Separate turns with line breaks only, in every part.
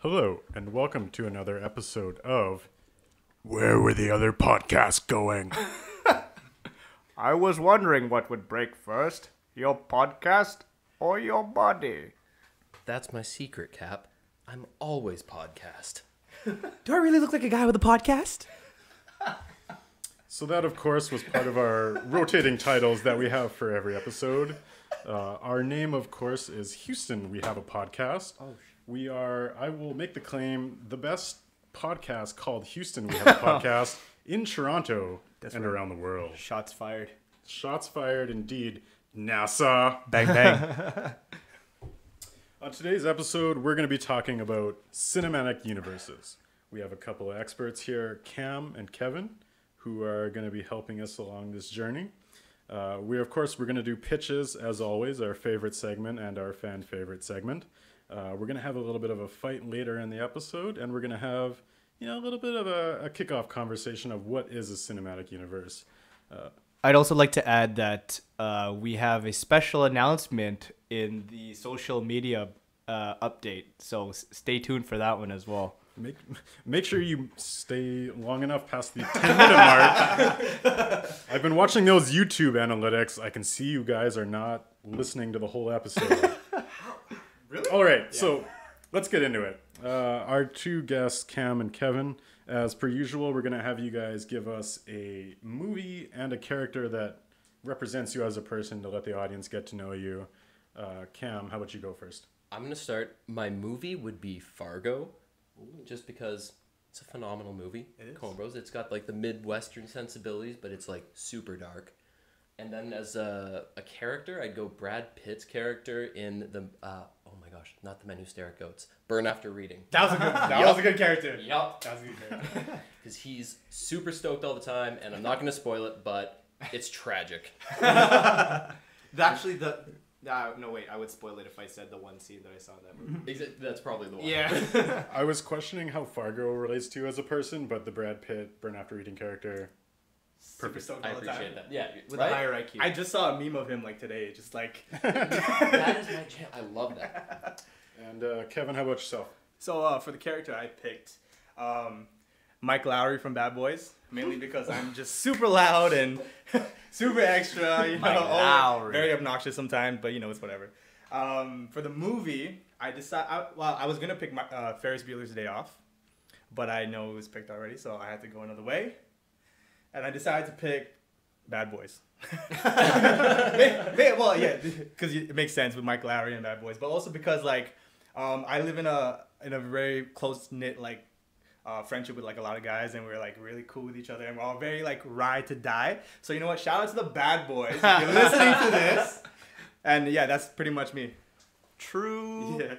Hello, and welcome to another episode of Where Were the Other Podcasts Going?
I was wondering what would break first, your podcast or your body.
That's my secret, Cap. I'm always podcast.
Do I really look like a guy with a podcast?
So that, of course, was part of our rotating titles that we have for every episode. Our name, of course, is Houston, We Have a Podcast. We are, I will make the claim, the best podcast called Houston, We Have a Podcast in Toronto and around the world.
Shots fired.
Shots fired, indeed. NASA.
Bang, bang.
On today's episode, we're going to be talking about cinematic universes. We have a couple of experts here, Cam and Kevin, who are going to be helping us along this journey. We're going to do pitches, as always, our favorite segment and our fan favorite segment. We're going to have a little bit of a fight later in the episode, and we're going to have, a little bit of a kickoff conversation of what is a cinematic universe.
I'd also like to add that we have a special announcement in the social media update, so stay tuned for that one as well.
Make sure you stay long enough past the 10-minute mark. I've been watching those YouTube analytics. I can see you guys are not listening to the whole episode.
Really?
All right, so let's get into it. Our two guests, Cam and Kevin, as per usual, we're going to have you guys give us a movie and a character that represents you as a person to let the audience get to know you. Cam, how about you go first?
I'm going to start. My movie would be Fargo, just because it's a phenomenal movie.
It is.
Coen Bros. It's got like the Midwestern sensibilities, but it's like super dark. And then as a character, I'd go Brad Pitt's character in the, oh my gosh, not The Men Who Stare at Goats, Burn After Reading.
That was a good character.
Yup.
That was a good character.
Because he's super stoked all the time, and I'm not going to spoil it, but it's tragic.
Actually, no, wait, I would spoil it if I said the one scene that I saw in that movie.
That's probably the one.
Yeah.
I was questioning how Fargo relates to you as a person, but the Brad Pitt Burn After Reading character,
Super stoked
I
all the time.
appreciate that. Yeah,
With
right?
a higher IQ.
I just saw a meme of him like today, just like.
That is my jam. I love that.
And Kevin, how about yourself?
So for the character I picked, Mike Lowry from Bad Boys, mainly because I'm just super loud and super extra,
Mike Lowry.
very obnoxious sometimes, but it's whatever. For the movie, I was gonna pick Ferris Bueller's Day Off, but I know it was picked already, so I had to go another way, and I decided to pick Bad Boys. Well, yeah, because it makes sense with Mike Lowry and Bad Boys, but also because I live in a very close knit friendship with a lot of guys, and we're really cool with each other, and we're all very ride to die. So you know what? Shout out to the Bad Boys. If you're listening to this, and yeah, that's pretty much me.
True.
Yeah.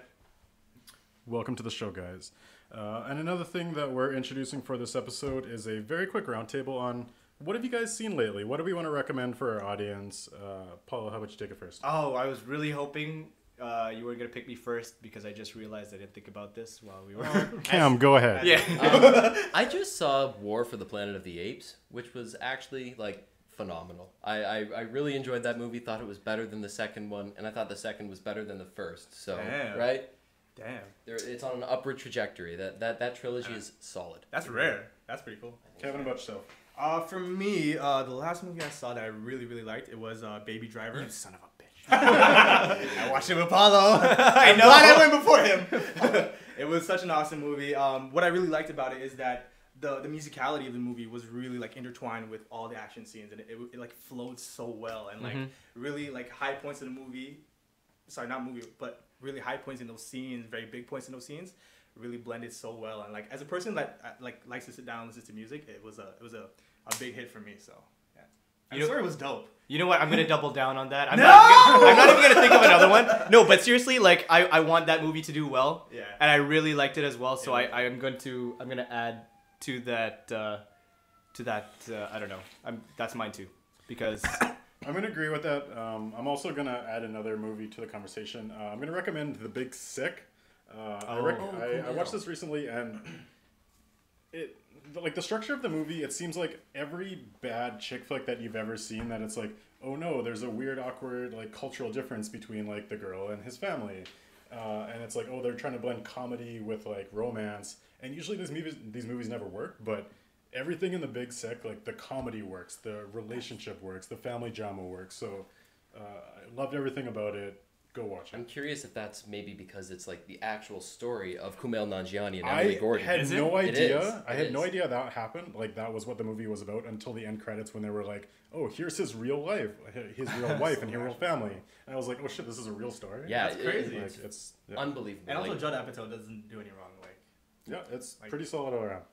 Welcome to the show, guys. And another thing that we're introducing for this episode is a very quick roundtable on what have you guys seen lately? What do we want to recommend for our audience? Paulo, how about you take it first?
Oh, I was really hoping you were going to pick me first because I just realized I didn't think about this while we were...
Cam, go ahead.
Yeah.
I just saw War for the Planet of the Apes, which was actually phenomenal. I really enjoyed that movie. Thought it was better than the second one, and I thought the second was better than the first. So
Damn.
right,
Damn.
it's on an upward trajectory. That trilogy is solid.
That's rare. That's pretty cool.
Kevin, how about yourself?
For me, the last movie I saw that I really, really liked, it was Baby Driver.
You son of a bitch.
I watched it with Paulo.
I know.
Glad I went before him. It was such an awesome movie. What I really liked about it is that the musicality of the movie was really intertwined with all the action scenes, and it flowed so well, and really high points in the movie. Sorry, not movie, but really high points in those scenes, very big points in those scenes, really blended so well. And as a person that likes to sit down and listen to music, it was a big hit for me. So yeah, and the story was dope.
You know what? I'm going to double down on that. I'm
No!
not even going to think of another one. No, but seriously, I want that movie to do well.
Yeah.
And I really liked it as well. So
Yeah.
I'm going to add to that I don't know. That's mine too, because
I'm going to agree with that. I'm also going to add another movie to the conversation. I'm going to recommend The Big Sick. I watched this recently, and the structure of the movie, it seems like every bad chick flick that you've ever seen, that it's oh no, there's a weird, awkward, cultural difference between, the girl and his family. and it's like, oh, they're trying to blend comedy with like romance, and usually these movies never work, but everything in The Big Sick, like the comedy works, the relationship works, the family drama works. So I loved everything about it. Go watch
I'm
it.
curious if that's maybe because it's like the actual story of Kumail Nanjiani and Emily Gordon.
I had no idea. I had no
is.
idea that happened. Like that was what the movie was about until the end credits when they were like, "Oh, here's his real life, his real wife, and his real family." And I was like, "Oh shit, this is a real story."
Yeah,
That's crazy.
Like, it's
unbelievable.
And also
like,
Judd Apatow doesn't do any wrong. Like,
yeah, it's
Like-
pretty solid all around.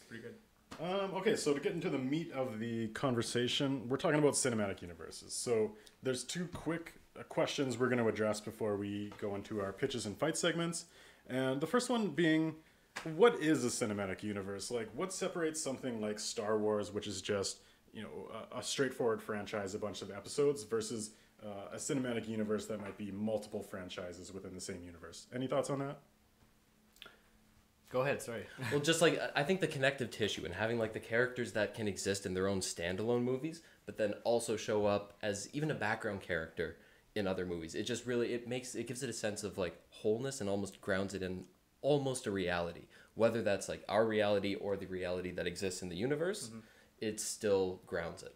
pretty good.
Okay, so to get into the meat of the conversation, we're talking about cinematic universes. So there's two quick questions we're going to address before we go into our pitches and fight segments. And the first one being, what is a cinematic universe? Like, what separates something like Star Wars, which is just, a straightforward franchise, a bunch of episodes, versus a cinematic universe that might be multiple franchises within the same universe? Any thoughts on that?
Go ahead. Sorry.
well, just like I think the connective tissue and having like the characters that can exist in their own standalone movies, but then also show up as even a background character in other movies. It just really it gives it a sense of like wholeness and almost grounds it in almost a reality. Whether that's like our reality or the reality that exists in the universe, it still grounds it.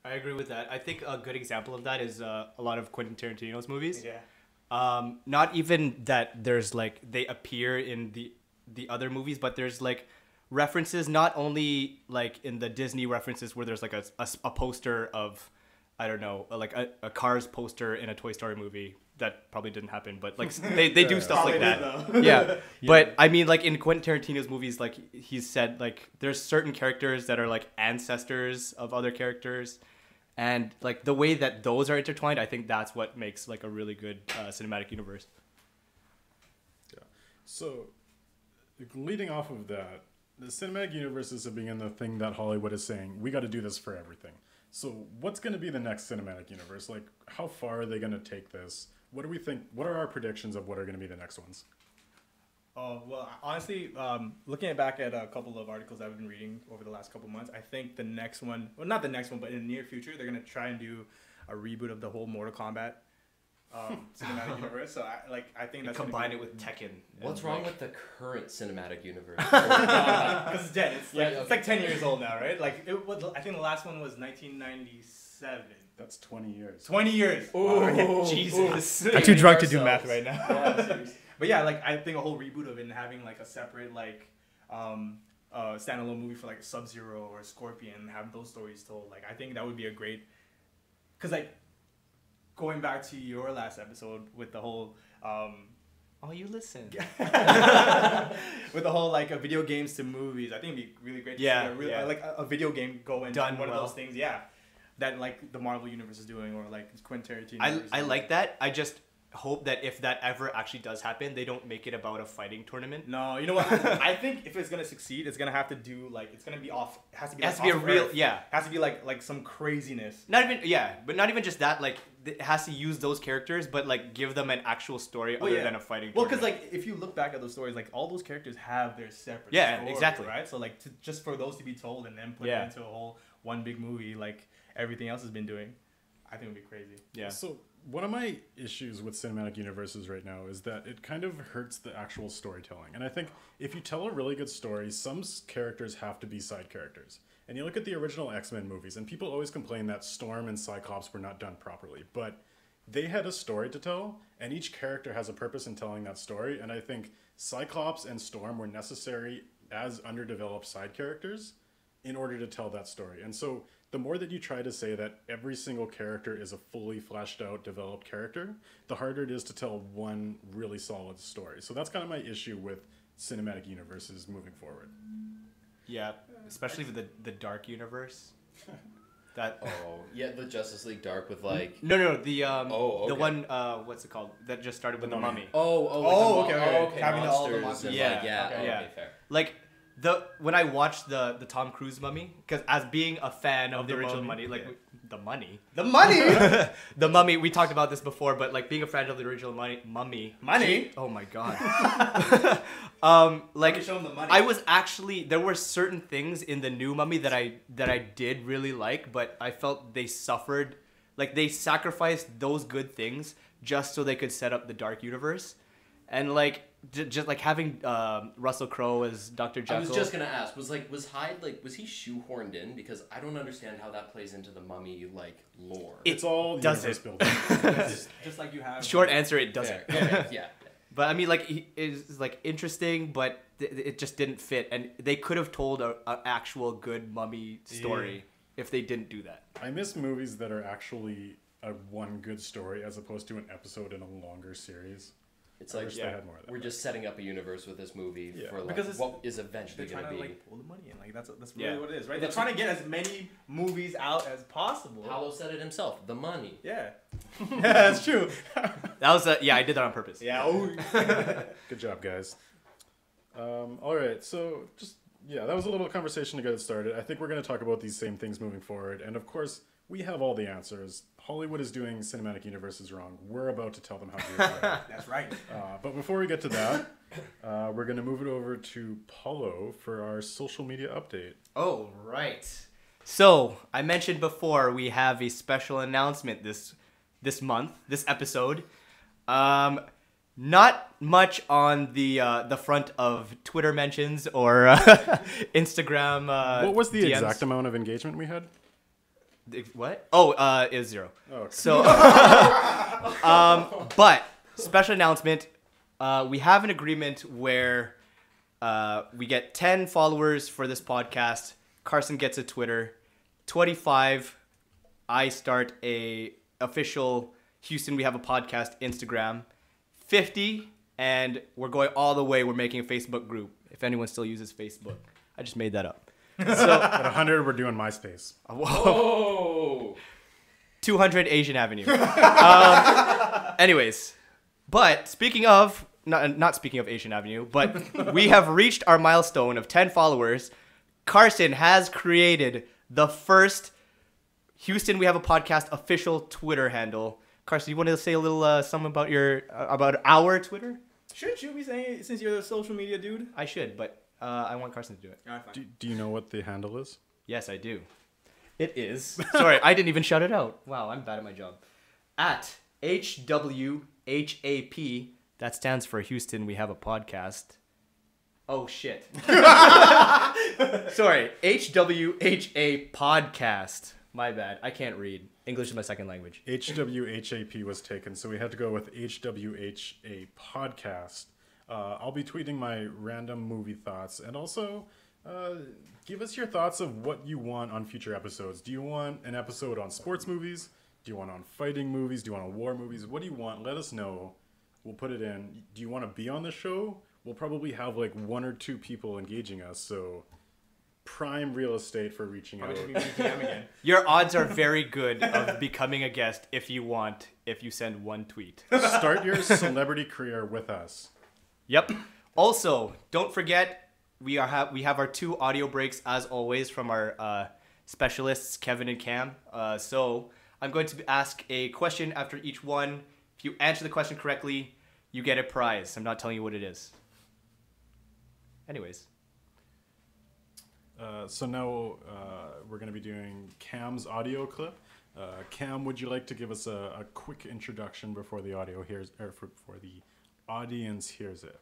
I agree with that. I think a good example of that is a lot of Quentin Tarantino's movies.
Yeah.
Not even that there's like they appear in the other movies, but there's like references not only like in the Disney references where there's like a poster of, I don't know, like a Cars poster in a Toy Story movie. That probably didn't happen, but like they do stuff like that. Yeah. But I mean, like in Quentin Tarantino's movies, like he's said, like there's certain characters that are like ancestors of other characters, and like the way that those are intertwined, I think that's what makes like a really good cinematic universe.
Yeah. So, leading off of that, the cinematic universes have been the thing that Hollywood is saying, we got to do this for everything. So, what's going to be the next cinematic universe? Like, how far are they going to take this? What do we think? What are our predictions of what are going to be the next ones?
Oh, well, honestly, looking back at a couple of articles I've been reading over the last couple of months, I think the next one, well, not the next one, but in the near future, they're going to try and do a reboot of the whole Mortal Kombat cinematic universe. So, I think that's
Combine it with Tekken.
What's wrong with the current cinematic universe?
Because it's dead. It's like,
Yeah,
it's like 10 years old now, right? Like, I think the last one was 1997.
That's 20 years.
20 years.
Oh, Jesus.
I'm too drunk to do math
Ourselves.
right now.
Yeah, seriously.
But yeah, like I think a whole reboot of it and having like a separate like standalone movie for like Sub-Zero or Scorpion and have those stories told. Like I think that would be a great, cause like going back to your last episode with the whole
Oh, you listen.
with the whole like video games to movies, I think it'd be really great to see like a video game go into
Done
one
well.
of those things. Yeah, that like the Marvel universe is doing or like Quentin Tarantino.
I like that. I just hope that if that ever actually does happen, they don't make it about a fighting tournament.
No, you know what? I think if it's gonna succeed, it's gonna have to do like it's gonna be off. It has to be.
It has
like,
to be
off
a
of
real,
Earth.
yeah.
It has to be like some craziness.
Not even, yeah, but not even just that. Like, it has to use those characters, but like give them an actual story
Well,
other
yeah.
than a fighting.
Well,
tournament.
because like if you look back at those stories, like all those characters have their separate.
Yeah,
story,
exactly.
Right. So like just for those to be told and then put
Yeah.
it into a whole one big movie, like everything else has been doing, I think it'd be crazy.
yeah.
So one of my issues with cinematic universes right now is that it kind of hurts the actual storytelling. And I think if you tell a really good story, some characters have to be side characters. And you look at the original X-Men movies, and people always complain that Storm and Cyclops were not done properly. But they had a story to tell, and each character has a purpose in telling that story. And I think Cyclops and Storm were necessary as underdeveloped side characters in order to tell that story. And so the more that you try to say that every single character is a fully fleshed out, developed character, the harder it is to tell one really solid story. So that's kind of my issue with cinematic universes moving forward.
Yeah, especially with the Dark Universe. That
Oh, yeah, the Justice League Dark with like.
no, the
the okay.
one what's it called that just started with the
Mummy.
Mummy.
Oh, okay, okay.
okay.
Having all the
Monsters
monsters.
and
Yeah,
like, yeah,
okay.
okay,
Yeah.
fair.
Like when I watched the Tom Cruise Mummy, because as being a fan of the original
Mummy,
Mummy, like
yeah.
the Money,
The money.
the Mummy. We talked about this before, but like being a fan of the original Mummy.
Money?
Oh my god.
Let
like
me show them the money.
I was actually there were certain things in the new Mummy that I did really like, but I felt they suffered, like they sacrificed those good things just so they could set up the Dark Universe. And like just like having Russell Crowe as Dr. Jekyll.
I was just gonna ask, was Hyde was he shoehorned in? Because I don't understand how that plays into the Mummy like lore.
It's all
does
universe
it.
building.
Just like you have.
Short answer, it doesn't.
Okay, yeah.
But I mean, like, it's like interesting, but it just didn't fit. And they could have told a actual good Mummy story if they didn't do that.
I miss movies that are actually a one good story as opposed to an episode in a longer series.
It's
I
like
wish they had more of that.
we're just setting up a universe with this movie for like
Because
what is eventually
they're
going
trying
to
to
be.
like pull the money in. Like that's really what it is, right? They're trying to get as many movies out as possible.
Paulo said it himself. The money.
Yeah, yeah, that's true.
That was I did that on purpose.
Yeah. Oh.
Good job, guys. All right, so that was a little conversation to get it started. I think we're going to talk about these same things moving forward, and of course, we have all the answers. Hollywood is doing cinematic universes wrong. We're about to tell them how to do it right.
That's right.
But before we get to that, we're going to move it over to Paulo for our social media update.
Oh, right. So, I mentioned before we have a special announcement this month, this episode. Not much on the front of Twitter mentions or Instagram.
What was the
DMs.
exact amount of engagement we had?
What? Oh, it was 0.
Oh, okay.
So, but special announcement. We have an agreement where we get 10 followers for this podcast. Carson gets a Twitter. 25, I start a official Houston We Have a Podcast Instagram. 50, and we're going all the way. We're making a Facebook group. If anyone still uses Facebook, I just made that up. So
At 100, we're doing MySpace.
Oh.
200 Asian Avenue. Anyways, but speaking of, not speaking of Asian Avenue, but we have reached our milestone of 10 followers. Carson has created the first Houston We Have a Podcast official Twitter handle. Carson, you want to say a little something about about our Twitter?
Shouldn't you be saying it since you're the social media dude?
I should, but I want Carson to do it.
All right, fine.
Do you know what the handle is?
Yes, I do. It is. Sorry, I didn't even shout it out. Wow, I'm bad at my job. At HWHAP, that stands for Houston We Have a Podcast. Oh, shit. Sorry, HWHA Podcast. My bad. I can't read. English is my second language.
HWHAP was taken, so we had to go with HWHA Podcast. I'll be tweeting my random movie thoughts, and also give us your thoughts of what you want on future episodes. Do you want an episode on sports movies? Do you want on fighting movies? Do you want on war movies? What do you want? Let us know. We'll put it in. Do you want to be on the show? We'll probably have like 1 or 2 people engaging us, so prime real estate for reaching out.
Probably should be BTM again.
Your odds are very good of becoming a guest if you send 1 tweet.
Start your celebrity career with us.
Yep. Also, don't forget we have our 2 audio breaks as always from our specialists Kevin and Cam. So I'm going to ask a question after each one. If you answer the question correctly, you get a prize. I'm not telling you what it is. Anyways.
So now we're going to be doing Cam's audio clip. Cam, would you like to give us a quick introduction before the before the audience hears it?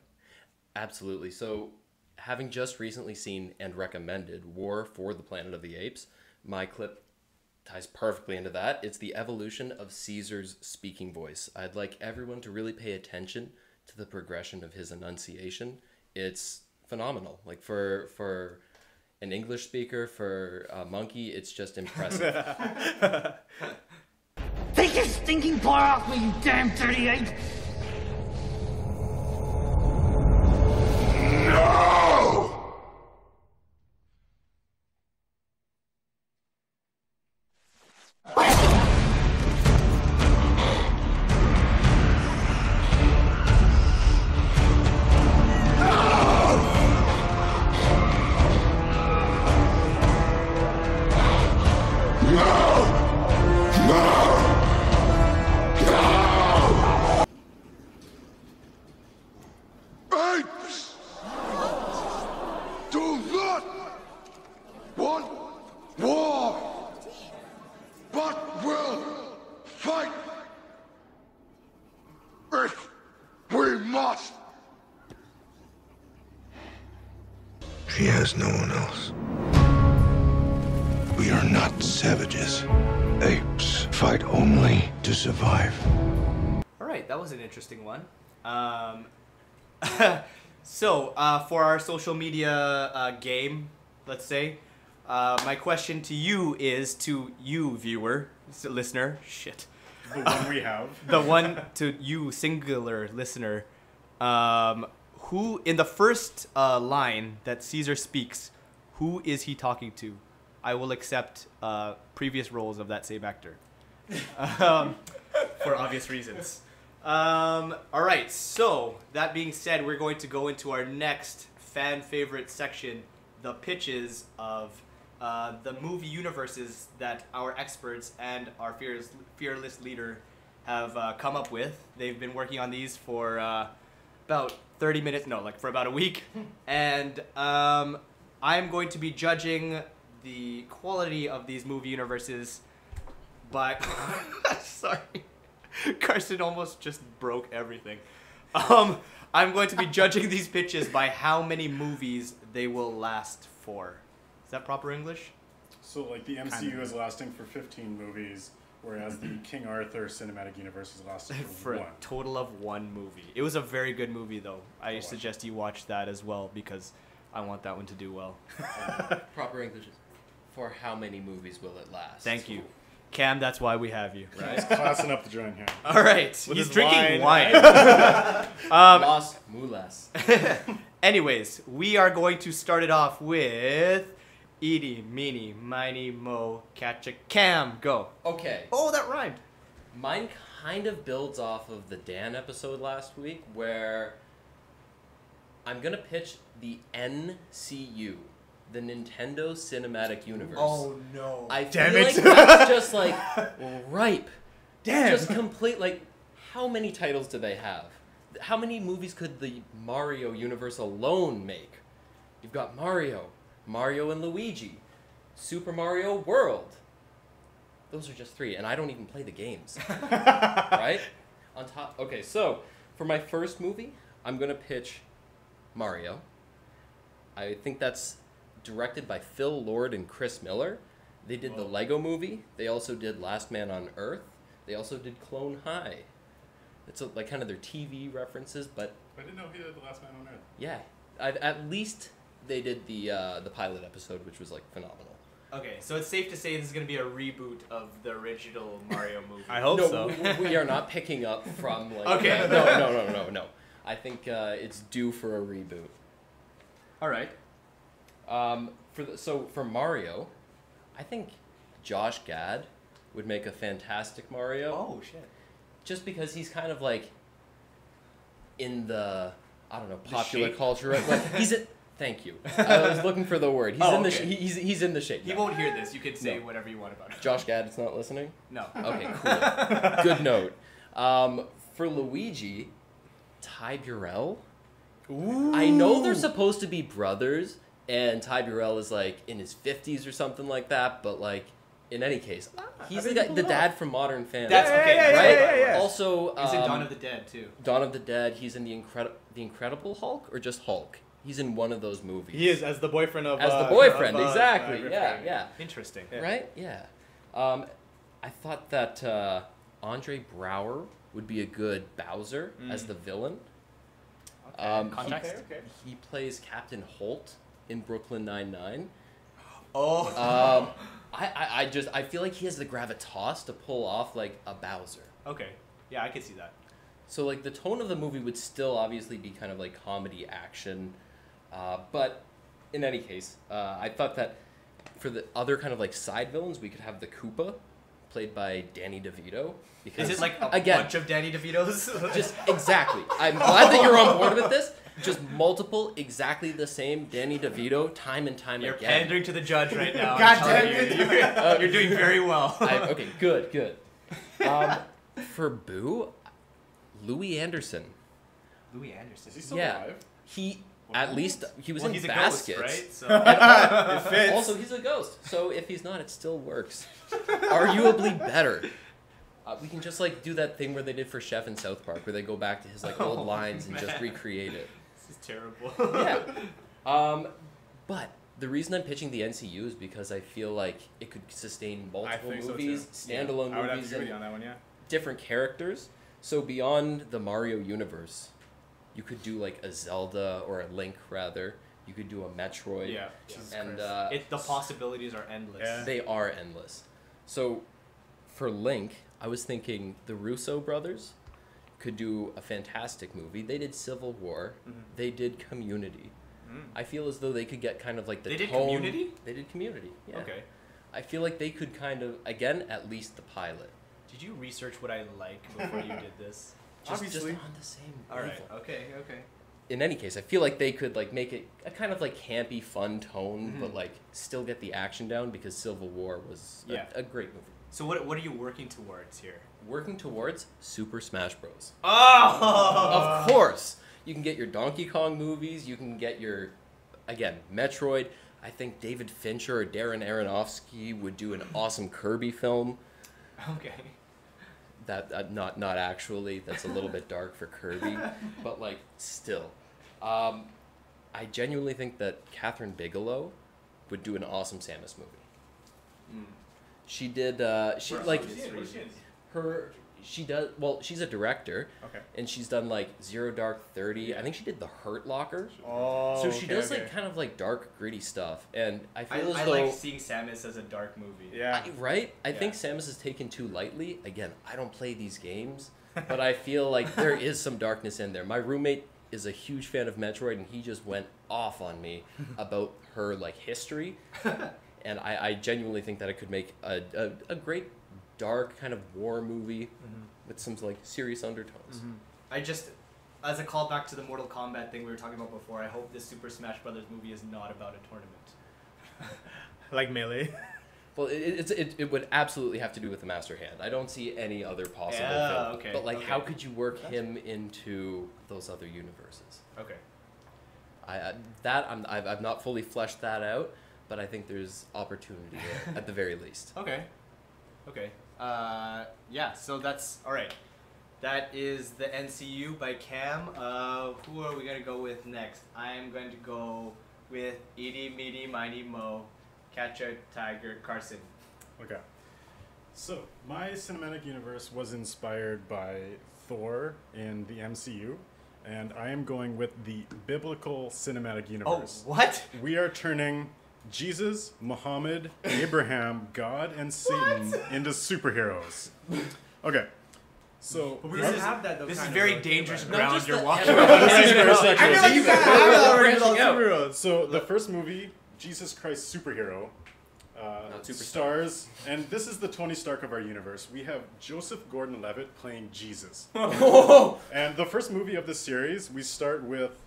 Absolutely. So, having just recently seen and recommended War for the Planet of the Apes, my clip ties perfectly into that. It's the evolution of Caesar's speaking voice. I'd like everyone to really pay attention to the progression of his enunciation. It's phenomenal. Like for an English speaker, for a monkey, it's just impressive.
Take your stinking paw off me, you damn dirty ape!
lost. She has no one else. We are not savages. Apes fight only to survive.
All right, that was an interesting one. So, for our social media game, let's say, my question to you is to you, viewer, listener, shit.
The one we have.
The one to you, singular listener. Who, in the first line that Caesar speaks, who is he talking to? I will accept previous roles of that same actor. For obvious reasons. All right, so that being said, we're going to go into our next fan favorite section, the pitches of the movie universes that our experts and our fearless leader have come up with. They've been working on these for about 30 minutes, no, like for about a week. And I'm going to be judging the quality of these movie universes by... Sorry. Carson almost just broke everything. I'm going to be judging these pitches by how many movies they will last for. Is that proper English?
So, like, the MCU is lasting for 15 movies, whereas the King Arthur cinematic universe is lasting for
For
one.
a total of one movie. It was a very good movie, though. I suggest you watch that as well, because I want that one to do well.
Proper English is, for how many movies will it last?
Thank you. Cam, that's why we have you.
He's classing up the joint here.
All right.
With
He's
his
drinking
wine.
wine.
Las Mulas.
Anyways, we are going to start it off with Eeny, Meeny, Miny, Mo, Catch a Cam. Go.
Okay.
Oh, that rhymed.
Mine kind of builds off of the Dan episode last week, where I'm going to pitch the NCU, the Nintendo Cinematic Universe.
Oh, no.
I
Damn
feel
it.
like that's just like ripe.
Damn.
Just complete, like, how many titles do they have? How many movies could the Mario universe alone make? You've got Mario, Mario and Luigi, Super Mario World. Those are just 3, and I don't even play the games. Right? On top. Okay, so for my first movie, I'm going to pitch Mario. I think that's directed by Phil Lord and Chris Miller. They did the Lego movie. They also did Last Man on Earth. They also did Clone High. It's like kind of their TV references, but
I didn't know he did The Last Man on Earth.
yeah, at least they did the pilot episode, which was like phenomenal.
Okay, so it's safe to say this is going to be a reboot of the original Mario movie.
I hope
No,
so.
we are not picking up from like.
Okay.
No. I think it's due for a reboot.
All right.
For Mario, I think Josh Gad would make a fantastic Mario.
Oh, shit.
Just because he's kind of like in the, I don't know, popular
shape?
culture. Like he's a, thank you. I was looking for the word. He's in the
okay.
he's in the shape.
He
now.
won't hear this. You can say
No.
whatever you want about it.
Josh Gad is not listening.
No.
Okay, cool. Good note. For Luigi, Ty Burrell.
Ooh.
I know they're supposed to be brothers, and Ty Burrell is like in his 50s or something like that. But like, in any case, he's the dad from Modern Family.
That's okay.
right.
yeah.
Also,
He's in Dawn of the Dead, too.
Dawn of the Dead. He's in the Incredible Hulk, or just Hulk. He's in one of those movies.
He is as the boyfriend of.
As the boyfriend,
of,
exactly.
Rip
Yeah,
Van.
yeah.
Interesting.
Right? Yeah. I thought that Andre Braugher would be a good Bowser as the villain.
Context?
Okay.
He plays Captain Holt in Brooklyn Nine-Nine.
Oh.
I feel like he has the gravitas to pull off like a Bowser.
Okay. Yeah, I can see that.
So like the tone of the movie would still obviously be kind of like comedy action, but in any case, I thought that for the other kind of like side villains, we could have the Koopa, played by Danny DeVito. Because
Is it like a
again,
bunch of Danny DeVitos?
just exactly. I'm glad that you're on board with this. Just multiple, exactly the same Danny DeVito, time and time
You're
again.
pandering to the judge right now.
God
I'm telling
damn
you. You're doing very well.
Okay, good. For Boo, Louis Anderson.
Louis Anderson.
Is he still
Yeah.
alive?
He at least he was
Well,
in
he's a
Baskets.
ghost, right? So
It fits.
Also, he's a ghost, so if he's not, it still works. Arguably better. We can just like do that thing where they did for Chef in South Park, where they go back to his like old lines and just recreate it.
This is terrible.
Yeah. But the reason I'm pitching the NCU is because I feel like it could sustain multiple movies, standalone
I would have
movies,
to agree
and
on that one. Yeah.
different characters. So beyond the Mario universe, you could do like a Zelda or a Link rather. You could do a Metroid.
Yeah.
And
The possibilities are endless.
Yeah.
they are endless. So for Link, I was thinking the Russo brothers could do a fantastic movie. They did Civil War.
Mm-hmm.
They did Community. I feel as though they could get kind of like the
They did
tone.
Community?
They did Community. Yeah.
Okay.
I feel like they could kind of, again, at least the pilot.
Did you research what I like before you did this?
Just
Obviously.
on the same
All right.
level.
Okay.
In any case, I feel like they could like make it a kind of like campy, fun tone, but like still get the action down because Civil War was a great movie.
So what are you working towards here?
Working towards Super Smash Bros.
Oh!
Of course, you can get your Donkey Kong movies. You can get your, again, Metroid. I think David Fincher or Darren Aronofsky would do an awesome Kirby film.
Okay.
That not actually. That's a little bit dark for Kirby, but like still, I genuinely think that Catherine Bigelow would do an awesome Samus movie. She did. She like her. She does well. She's a director.
Okay.
And she's done like Zero Dark 30. I think she did The Hurt Locker.
Oh.
So she does like kind of like dark, gritty stuff, and I feel as
I
though
like seeing Samus as a dark movie.
Yeah.
right? I think Samus is taken too lightly. Again, I don't play these games, but I feel like there is some darkness in there. My roommate is a huge fan of Metroid, and he just went off on me about her like history, and I genuinely think that it could make a great dark kind of war movie with some like serious undertones.
I just, as a callback to the Mortal Kombat thing we were talking about before, I hope this Super Smash Brothers movie is not about a tournament.
Like Melee.
Well, it would absolutely have to do with the Master Hand. I don't see any other possible
Yeah,
film.
okay,
But like,
okay.
how could you work him into those other universes?
Okay.
I've not fully fleshed that out, but I think there's opportunity there at the very least.
Okay. Yeah, so that's all right. That is the NCU by Cam. Who are we gonna go with next? I am going to go with Edie, Meaty, Miny, Mo, Catcher, Tiger, Carson.
Okay. So, my cinematic universe was inspired by Thor in the MCU, and I am going with the biblical cinematic
Oh,
universe.
what?
We are turning Jesus, Muhammad, Abraham, God, and Satan into superheroes. Okay. So,
We already have that though.
This is
kind of,
very
though.
dangerous
No,
ground
just
you're
the-
walking
I
on.
know,
this is very sexual.
I feel like you guys have that already with all
branching out.
superheroes.
So the first movie, Jesus Christ Superhero,
Not Superstar.
stars, and this is the Tony Stark of our universe. We have Joseph Gordon-Levitt playing Jesus. And the first movie of this series, we start with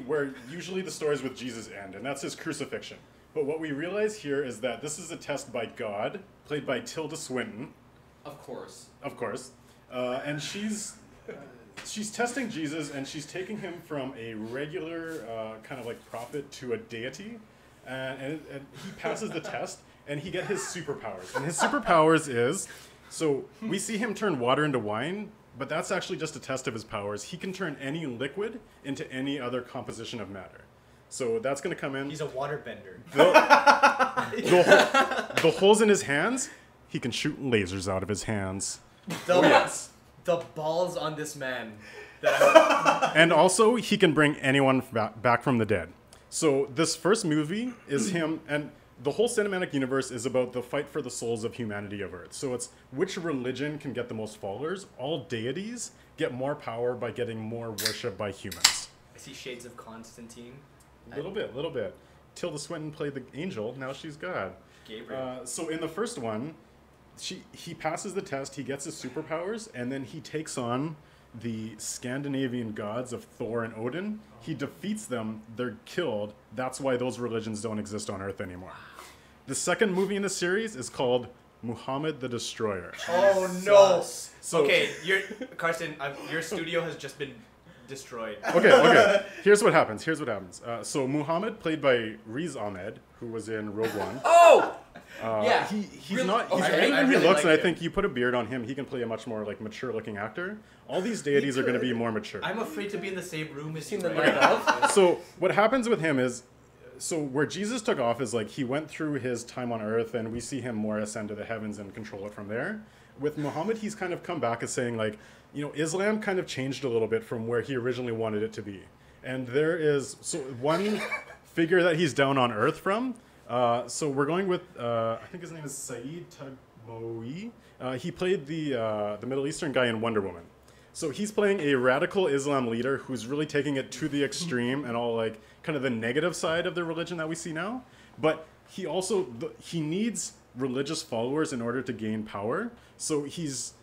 where usually the stories with Jesus end, and that's his crucifixion. But what we realize here is that this is a test by God, played by Tilda Swinton,
Of course.
of course, and she's testing Jesus, and she's taking him from a regular kind of like prophet to a deity, and he passes the test, and he gets his superpowers. And his superpowers is, so we see him turn water into wine, but that's actually just a test of his powers. He can turn any liquid into any other composition of matter. So that's going to come in.
He's a waterbender.
The holes in his hands, he can shoot lasers out of his hands.
The balls on this man. That
And also, he can bring anyone back from the dead. So this first movie is him, and the whole cinematic universe is about the fight for the souls of humanity of Earth. So it's which religion can get the most followers. All deities get more power by getting more worship by humans.
I see shades of Constantine.
A little bit. Tilda Swinton played the angel, now she's God.
Gabriel.
So in the first one, he passes the test, he gets his superpowers, and then he takes on the Scandinavian gods of Thor and Odin. He defeats them, they're killed. That's why those religions don't exist on Earth anymore. The second movie in the series is called Muhammad the Destroyer.
Oh no!
So-
Okay, Carson, your studio has just been destroyed.
Okay. Here's what happens. So Muhammad, played by Riz Ahmed, who was in Rogue One.
Oh! Yeah,
he's
really-
not. He's
I
great when he
really
looks,
like
and I
him.
think you put a beard on him, he can play a much more like mature looking actor. All these deities are going to be more mature.
I'm afraid to be in the same room as you.
seen the
right
night
now.
So what happens with him is, so where Jesus took off is like he went through his time on earth, and we see him more ascend to the heavens and control it from there. With Muhammad, he's kind of come back as saying like, Islam kind of changed a little bit from where he originally wanted it to be. And there is one figure that he's down on earth from. So we're going with I think his name is Saeed Tagmoui. He played the Middle Eastern guy in Wonder Woman. So he's playing a radical Islam leader who's really taking it to the extreme and all like kind of the negative side of the religion that we see now. But he also he needs religious followers in order to gain power. So he's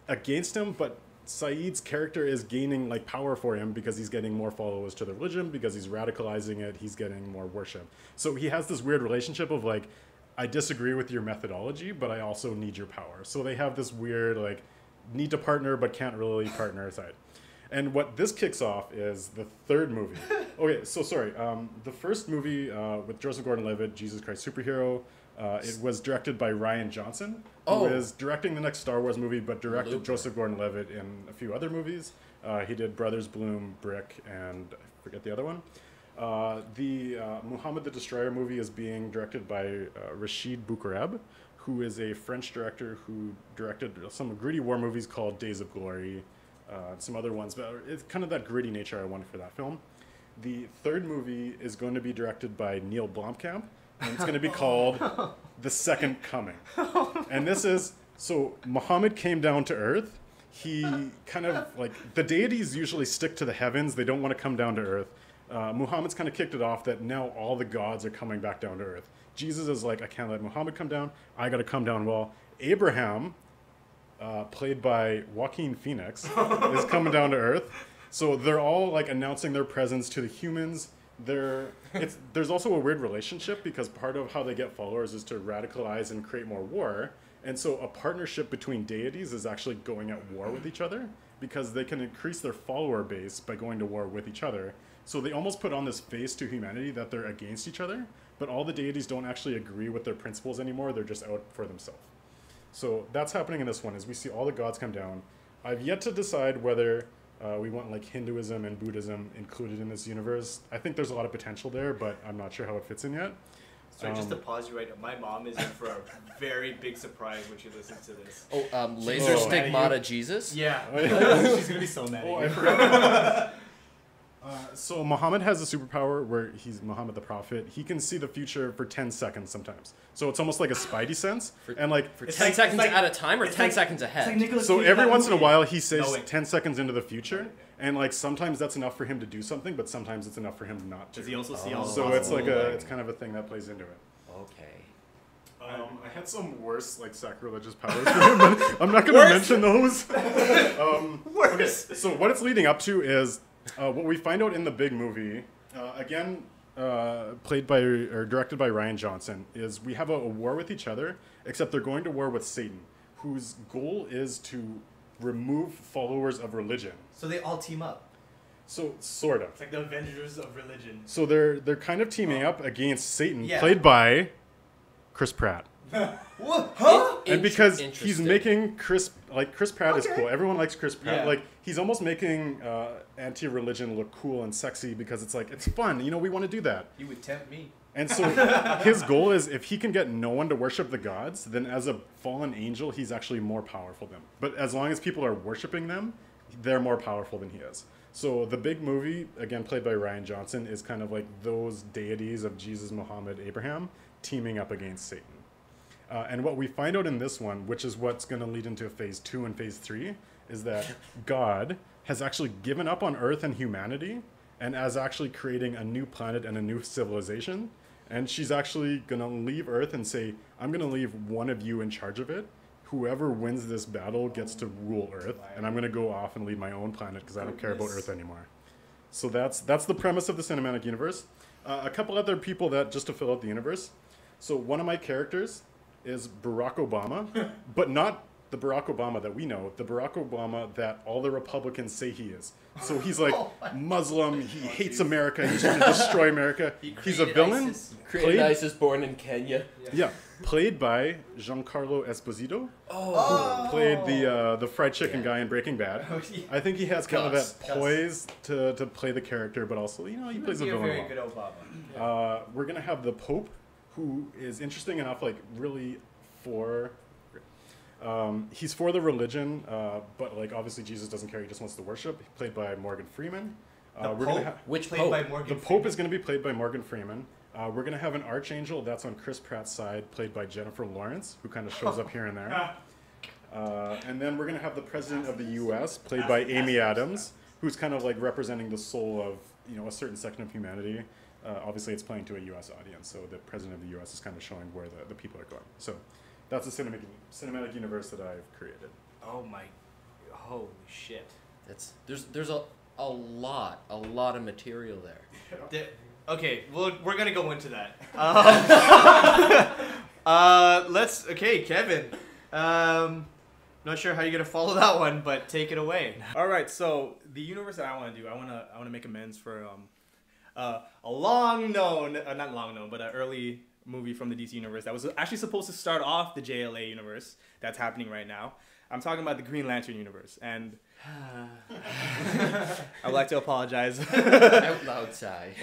against him, but Saeed's character is gaining like power for him because he's getting more followers to the religion, because he's radicalizing it, he's getting more worship. So he has this weird relationship of like, I disagree with your methodology, but I also need your power. So they have this weird like need to partner but can't really partner side. And what this kicks off is the third movie. Okay, so sorry. The first movie with Joseph Gordon-Levitt, Jesus Christ Superhero, it was directed by Rian Johnson, who is directing the next Star Wars movie, but directed
Looper.
Joseph Gordon-Levitt in a few other movies. He did Brothers Bloom, Brick, and I forget the other one. The Muhammad the Destroyer movie is being directed by Rashid Boukareb, who is a French director who directed some gritty war movies called Days of Glory, some other ones, but it's kind of that gritty nature I wanted for that film. The third movie is going to be directed by Neil Blomkamp, and it's going to be called The Second Coming. And this is, so Muhammad came down to earth. He kind of, like, the deities usually stick to the heavens. They don't want to come down to earth. Muhammad's kind of kicked it off that now all the gods are coming back down to earth. Jesus is like, I can't let Muhammad come down. I got to come down well. Abraham, played by Joaquin Phoenix, is coming down to earth. So they're all like announcing their presence to the humans. There's also a weird relationship because part of how they get followers is to radicalize and create more war. And so a partnership between deities is actually going at war with each other because they can increase their follower base by going to war with each other. So they almost put on this face to humanity that they're against each other, but all the deities don't actually agree with their principles anymore. They're just out for themselves. So that's happening in this one, is we see all the gods come down. I've yet to decide whether we want like Hinduism and Buddhism included in this universe. I think there's a lot of potential there, but I'm not sure how it fits in yet.
Sorry, just to pause you right now. My mom is in for a very big surprise when she listens to this.
Laser
Oh.
stigmata Jesus.
Yeah, she's gonna be so mad.
Oh,
at
I
you.
forgot. So Muhammad has a superpower where he's Muhammad the Prophet. He can see the future for 10 seconds sometimes. So it's almost like a spidey sense. And like,
For
It's
10
like-
seconds
it's like-
at a time or
it's
10
like-
seconds
It's
ahead?
like Nicolas
so
Cage
every
that
once in a
movie.
while he says
Knowing.
10 seconds into the future. And like sometimes that's enough for him to do something, but sometimes it's enough for him not to.
Does he also see all the
So it's
possible,
like it's kind of a thing that plays into it.
Okay.
I had some worse like sacrilegious powers for him, but I'm not going to mention those. Okay, so what it's leading up to is what we find out in the big movie. Again, played by or directed by Rian Johnson, is we have a war with each other, except they're going to war with Satan, whose goal is to remove followers of religion.
So they all team up.
So sort of.
It's like the Avengers of religion.
So they're kind of teaming up against Satan,
Yeah.
played by Chris Pratt.
What? Huh?
And because he's
Interesting.
making Chris Pratt is
Okay.
cool. Everyone likes Chris Pratt.
Yeah.
Like he's almost making anti-religion look cool and sexy because it's like it's fun. You know, we want to do that.
You would tempt me.
And so his goal is if he can get no one to worship the gods, then as a fallen angel, he's actually more powerful than them. But as long as people are worshiping them, they're more powerful than he is. So the big movie, again played by Rian Johnson, is kind of like those deities of Jesus, Muhammad, Abraham teaming up against Satan. And what we find out in this one, which is what's going to lead into phase 2 and phase 3, is that God has actually given up on Earth and humanity and is actually creating a new planet and a new civilization. And she's actually going to leave Earth and say, I'm going to leave one of you in charge of it. Whoever wins this battle gets to rule Earth. And I'm going to go off and lead my own planet because I don't care about Earth anymore. So that's the premise of the cinematic universe. A couple other people that just to fill out the universe. So one of my characters is Barack Obama, but not the Barack Obama that we know, the Barack Obama that all the Republicans say he is. So he's like Muslim, he hates America, he's trying to destroy America. He's a villain.
Created ISIS, born in Kenya.
Yeah, played by Giancarlo Esposito. Who played the fried chicken guy in Breaking Bad. I think he has kind of that poise to play the character, but also, you know, he plays a villain
very
well.
good Obama.
We're gonna have the Pope, who is interesting enough, like really for. He's for the religion, but like obviously Jesus doesn't care. He just wants to worship. Played by Morgan Freeman.
Which
played
Pope?
by Morgan
The
Freeman.
Pope is going to be played by Morgan Freeman. We're going to have an archangel that's on Chris Pratt's side, played by Jennifer Lawrence, who kind of shows up here and there. And then we're going to have the president of the U.S., played by Amy Adams, who's kind of like representing the soul of, you know, a certain section of humanity. Obviously, it's playing to a U.S. audience, so the president of the U.S. is kind of showing where the people are going. So that's the cinematic universe that I've created.
Oh my, holy shit.
There's a lot of material there.
Okay, well, we're gonna go into that. Okay, Kevin. Not sure how you're gonna follow that one, but take it away.
All right, so the universe that I want to do, I want to make amends for a long known, not long known, but an early movie from the DC universe that was actually supposed to start off the JLA universe that's happening right now. I'm talking about the Green Lantern universe, and I would like to apologize.
Out loud sigh.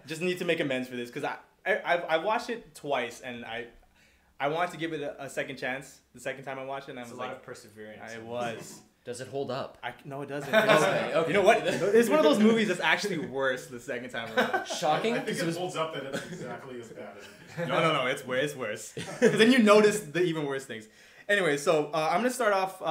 Just need to make amends for this because I watched it twice, and I wanted to give it a second chance. The second time I watched it, and I was
It's a
like,
lot of perseverance.
it was.
Does it hold up?
No, it doesn't.
Okay.
You know what? It's one of those movies that's actually worse the second time around.
Shocking.
I think it holds up that it's exactly as bad as it.
No, it's worse. Because then you notice the even worse things. Anyway, so I'm gonna start off.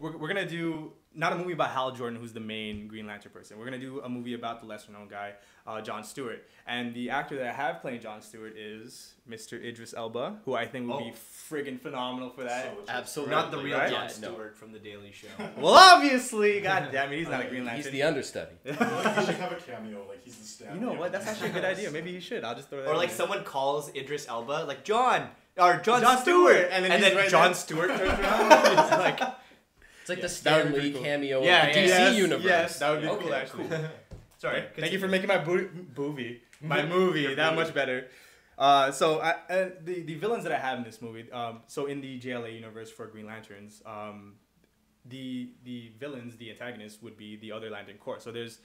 We're gonna do not a movie about Hal Jordan, who's the main Green Lantern person. We're gonna do a movie about the lesser known guy, Jon Stewart. And the actor that I have playing Jon Stewart is Mr. Idris Elba, who I think would be friggin' phenomenal for that.
Absolutely.
Not the real
Right?
Jon
Yeah,
Stewart from The Daily Show.
Well, obviously, god damn it, he's not a Green Lantern.
He's the understudy.
He should have a cameo, like he's the stand.
You know what? That's actually a good idea. Maybe he should. I'll just throw that.
Or
in
like
there.
someone calls Idris Elba, like John
Jon
Stewart,
and
and
he's
then
right
Jon
there.
Stewart turns around. It's like,
It's like the
That
Stan
would be
Lee
cool.
cameo
Yeah,
of the
yeah,
DC
yes,
universe.
Yes, that would be
Okay,
cool actually.
sorry.
Thank you for making my movie that much better. So the villains that I have in this movie, so in the JLA universe for Green Lanterns, the villains, the antagonists would be the other Lantern Corps. So there's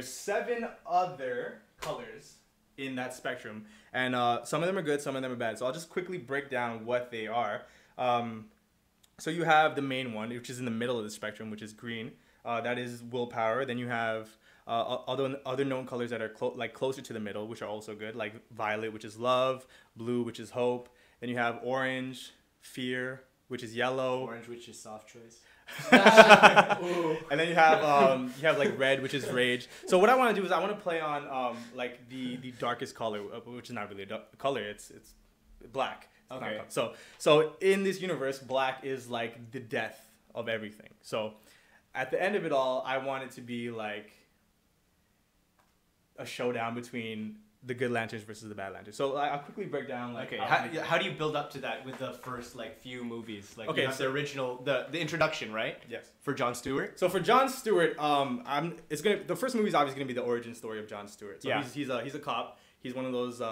7 other colors in that spectrum, and some of them are good, some of them are bad. So I'll just quickly break down what they are. So you have the main one, which is in the middle of the spectrum, which is green. That is willpower. Then you have other known colors that are closer to the middle, which are also good, like violet, which is love, blue, which is hope. Then you have orange, fear, which is yellow.
Orange, which is soft choice.
And then you have like red, which is rage. So what I want to do is I want to play on like the darkest color, which is not really a color. It's black. It's
Okay.
not so in this universe, black is like the death of everything. So at the end of it all, I want it to be like a showdown between the good lanterns versus the bad lanterns. So I'll quickly break down like
Okay, how do you build up to that with the first like few movies? Like
Okay,
you have the original, the introduction, right?
Yes.
For Jon Stewart.
So for Jon Stewart, the first movie is obviously gonna be the origin story of Jon Stewart. So
Yeah.
he's a cop. He's one of those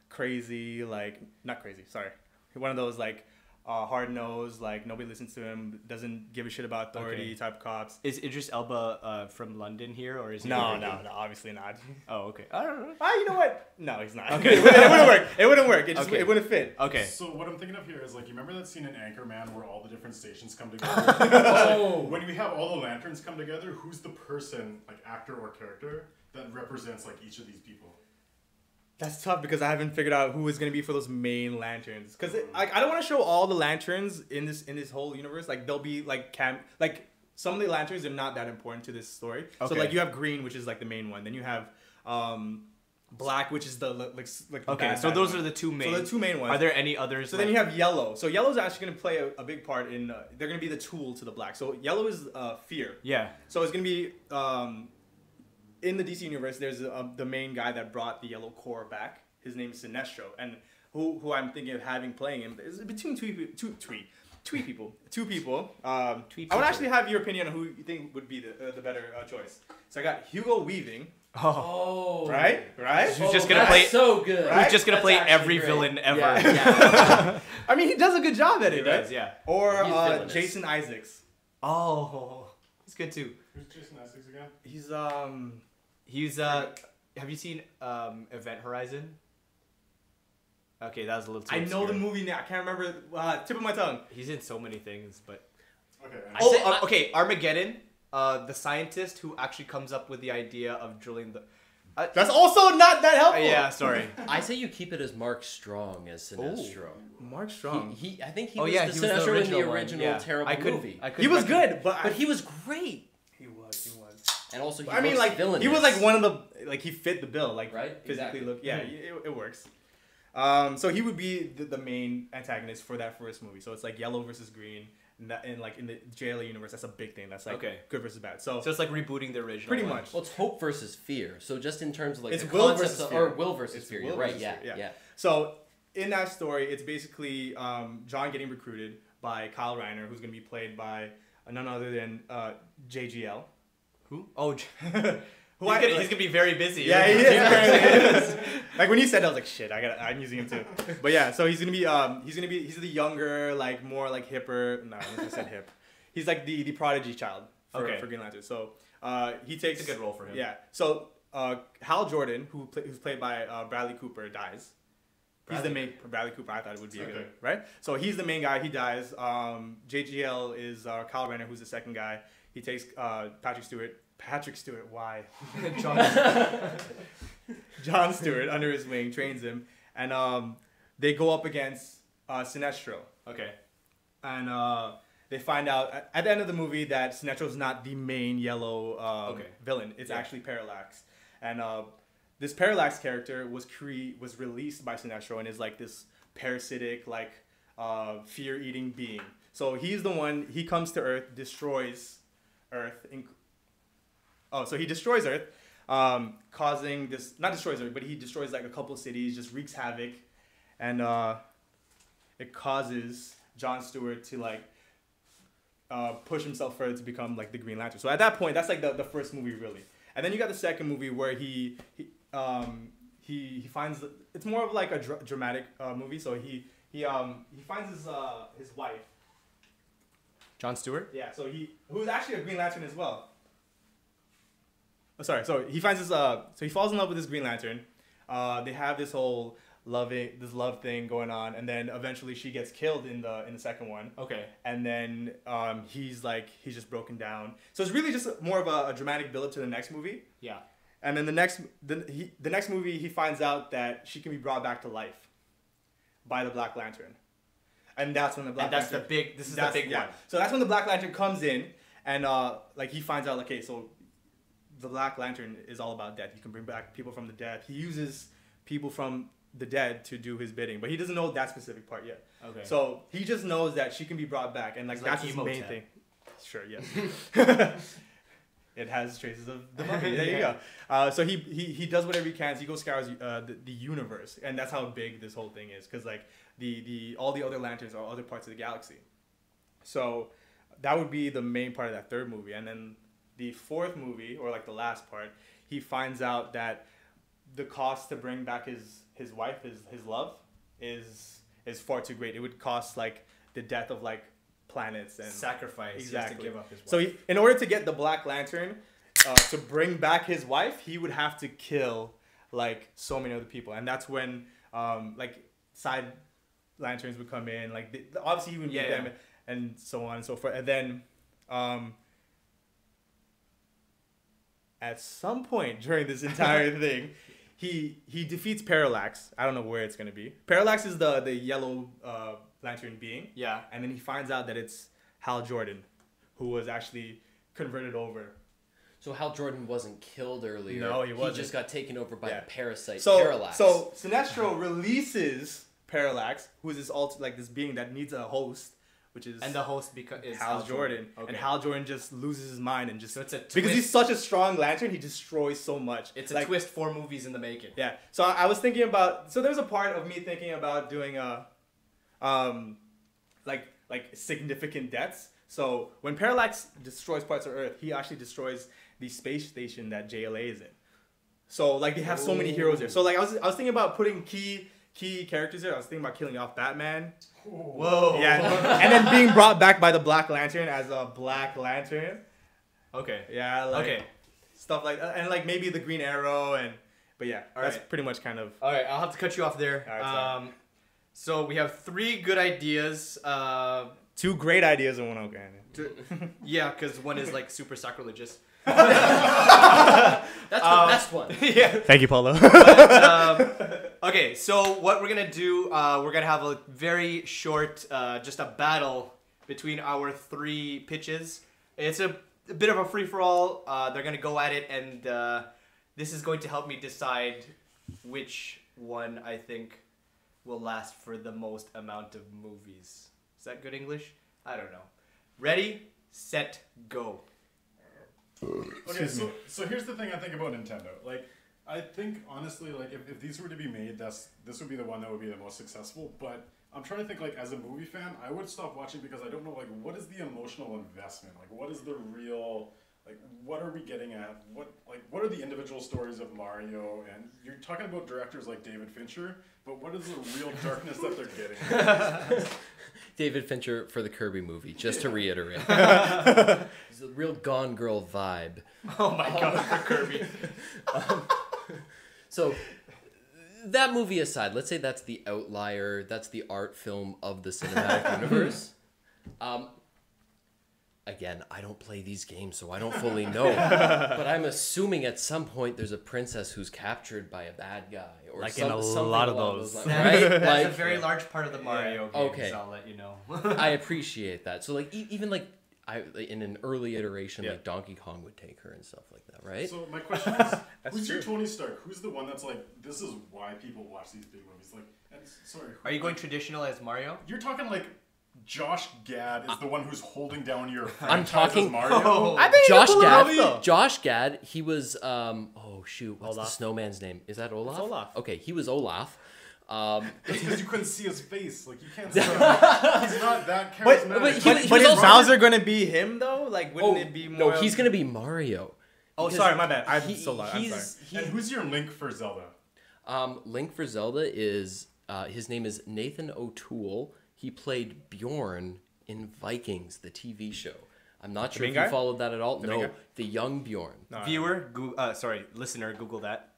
crazy, like, not crazy, sorry. One of those like hard-nosed, like nobody listens to him, doesn't give a shit about authority type cops.
Is Idris Elba from London here, or is he?
No, obviously not.
Oh, okay. I don't know.
You know what? No, he's not. Okay. It wouldn't work. It wouldn't work.
Okay.
It wouldn't fit.
Okay.
So what I'm thinking of here is like, you remember that scene in Anchorman where all the different stations come together? When we have all the lanterns come together, who's the person, like actor or character, that represents like each of these people?
That's tough because I haven't figured out who is gonna be for those main lanterns. Cause I don't want to show all the lanterns in this whole universe. Like they'll be like some of the lanterns are not that important to this story.
Okay.
So like you have green, which is like the main one. Then you have black, which is the like the
Okay.
bad
So
bad
those
one.
are the two main.
So the two main ones.
Are there any others?
So then you have yellow. So yellow is actually gonna play a big part in. They're gonna be the tool to the black. So yellow is fear.
Yeah.
So it's gonna be in the DC universe. There's the main guy that brought the Yellow Corps back. His name is Sinestro, and who I'm thinking of having playing him is between Tweet people. Two people.
Tweet
I would
people.
actually have your opinion on who you think would be the better choice. So I got Hugo Weaving.
Oh.
Right?
Who's just gonna
that's
play?
so good.
Right?
Who's just gonna
That's
play
actually
every
great.
villain ever?
Yeah.
I mean, he does a good job at
He
it, right?
does, yeah.
Or
He's villainous.
Jason Isaacs.
Oh, he's good too.
Who's Jason Isaacs again?
He's
Have you seen Event Horizon? Okay, that was a little too
I know the
obscure.
movie now. I can't remember. Tip of my tongue.
He's in so many things, but
Okay.
okay, Armageddon. The scientist who actually comes up with the idea of drilling the.
That's also not that helpful.
Yeah, sorry.
I say you keep it as Mark Strong as Sinestro.
Mark Strong.
I think he
Oh,
was
yeah,
the
he was the
Sinestro in
original
the
one,
original
yeah.
terrible
I couldn't-
movie.
I couldn't
He was
recognize-
good, but
But he was great.
He was.
And also, he
I mean,
looks
like
villainous.
he was like one of the like he fit the bill, like
Right?
physically
Exactly.
look. Yeah, it works. So he would be the main antagonist for that first movie. So it's like yellow versus green, and like in the JLA universe, that's a big thing. That's like
Okay.
good versus bad. So
So it's like rebooting the original.
pretty
one.
much.
Well, it's hope versus fear. So just in terms of like
It's
the
will
concepts
versus
of,
fear.
or will versus
It's
fear.
will
You're right.
versus
Yeah.
fear,
Yeah.
So in that story, it's basically John getting recruited by Kyle Reiner, who's gonna be played by none other than JGL.
Who? Oh,
Who
he's gonna be very busy.
Yeah, he is. Like when you said that, I was like, shit, I'm using him too. But yeah, so he's the younger, like more like hipper. No, I said hip. He's like the prodigy child for Green Lantern. So he takes
It's a good role for him.
Yeah. So Hal Jordan, who's played by Bradley Cooper, dies. He's the main Bradley Cooper. I thought it would be good, right? So he's the main guy. He dies. JGL is Kyle Renner, who's the second guy. He takes Patrick Stewart. Why? John Stewart under his wing, trains him, and they go up against Sinestro.
Okay.
And they find out at the end of the movie that Sinestro's not the main yellow villain. It's actually Parallax, and this Parallax character was released by Sinestro and is like this parasitic, like fear-eating being. So he's the one. He comes to Earth, destroys Earth. So he destroys Earth, causing this. Not destroys Earth, but he destroys like a couple cities, just wreaks havoc, and it causes John Stewart to like push himself further to become like the Green Lantern. So at that point, that's like the first movie really. And then you got the second movie where he finds it's more of like a dramatic movie. So he finds his wife.
John Stewart.
Yeah. So who's actually a Green Lantern as well. Oh, sorry. So he finds so he falls in love with this Green Lantern. They have this whole love thing going on, and then eventually she gets killed in the second one.
Okay.
And then he's just broken down. So it's really just more of a dramatic build up to the next movie.
Yeah.
And then the next movie he finds out that she can be brought back to life by the Black Lantern. And that's when the Black
This
Lantern.
is the big one.
So that's when the Black Lantern comes in, and like he finds out, okay, so the Black Lantern is all about death. You can bring back people from the dead. He uses people from the dead to do his bidding, but he doesn't know that specific part yet.
Okay.
So he just knows that she can be brought back, and like
It's like
that's his main
Emotep.
thing. Sure, yes. It has traces of the mummy. There you go. So he does whatever he can. So he goes scours the universe, and that's how big this whole thing is. Because like all the other lanterns are other parts of the galaxy. So that would be the main part of that third movie, and then the fourth movie, or like the last part, he finds out that the cost to bring back his wife, his love, is far too great. It would cost like the death of like planets and
Sacrifice.
Exactly.
He has to give up his wife.
So in order to get the Black Lantern to bring back his wife, he would have to kill like so many other people, and that's when like side lanterns would come in. Like obviously he would meet them, and so on and so forth. And then at some point during this entire thing, he defeats Parallax. I don't know where it's gonna be. Parallax is the yellow lantern being.
Yeah.
And then he finds out that it's Hal Jordan, who was actually converted over.
So Hal Jordan wasn't killed earlier.
No, he wasn't.
He just got taken over by the parasite
So
Parallax.
So Sinestro releases Parallax, who is this being that needs a host, which is
And the host is
Hal Jordan.
Okay.
And Hal Jordan just loses his mind and just
it's a
because
twist.
he's such a strong lantern, he destroys so much.
It's a twist 4 movies in the making.
Yeah. So I was thinking about. So there's a part of me thinking about doing a, like like significant deaths. So when Parallax destroys parts of Earth, he actually destroys the space station that JLA is in. So like they have so many heroes there. So like I was thinking about putting key characters there. I was thinking about killing off Batman.
Whoa.
Yeah, and then being brought back by the Black Lantern as a Black Lantern.
Okay.
Yeah. Like,
Okay.
Stuff like that. And like maybe the Green Arrow but yeah, that's
right.
pretty much kind of.
All right, I'll have to cut you off there.
All right, sorry.
So we have 3 good ideas.
2 great ideas and 1 okay.
Yeah, because one is like super sacrilegious. That's the best one.
Yeah. Thank you, Paulo.
Okay, so what we're gonna do, we're gonna have a very short, just a battle between our 3 pitches. It's a bit of a free for all. They're gonna go at it, and this is going to help me decide which one I think will last for the most amount of movies. Is that good English? I don't know. Ready, set, go.
Okay, so here's the thing I think about Nintendo. Like, I think honestly, like if these were to be made, this would be the one that would be the most successful. But I'm trying to think, like, as a movie fan, I would stop watching because I don't know, like, what is the emotional investment? Like, what is the real, like, what are we getting at? What are the individual stories of Mario? And you're talking about directors like David Fincher, but what is the real darkness that they're getting?
David Fincher for the Kirby movie, just to reiterate. It's a real Gone Girl vibe.
Oh my god, for Kirby.
So, that movie aside, let's say that's the outlier, that's the art film of the cinematic universe. Again, I don't play these games, so I don't fully know. But I'm assuming at some point there's a princess who's captured by a bad guy. Or
Like
something
in a lot of
along
those.
lines, right?
That's
Like,
a very large part of the Mario games,
Okay.
I'll let you know.
I appreciate that. So, like, even like in an early iteration, like Donkey Kong would take her and stuff like that, right?
So my question is, who's your Tony Stark? Who's the one that's like, this is why people watch these big movies? Like, and sorry,
Are you going traditional as Mario?
You're talking like Josh Gad is the one who's holding down your
I'm
franchise
talking
as Mario.
I think
Josh
you pull it off,
Gad.
though.
Josh Gad. He was oh shoot, what's
Olaf.
the snowman's name? Is that Olaf?
It's Olaf.
Okay, he was Olaf.
Because you couldn't see his face. Like, you can't see him. He's not that charismatic.
but he
But
was
is
also-
Bowser gonna be him though? Like, wouldn't it be more?
No, he's gonna be Mario.
Oh,
Because
sorry, my bad. I'm
he-
so loud. I'm sorry.
And who's your Link for Zelda?
Link for Zelda is his name is Nathan O'Toole. He played Bjorn in Vikings, the TV show. I'm not sure
main
if you
guy?
followed that at all.
main
No,
guy?
the young Bjorn.
No,
Viewer, listener, Google that.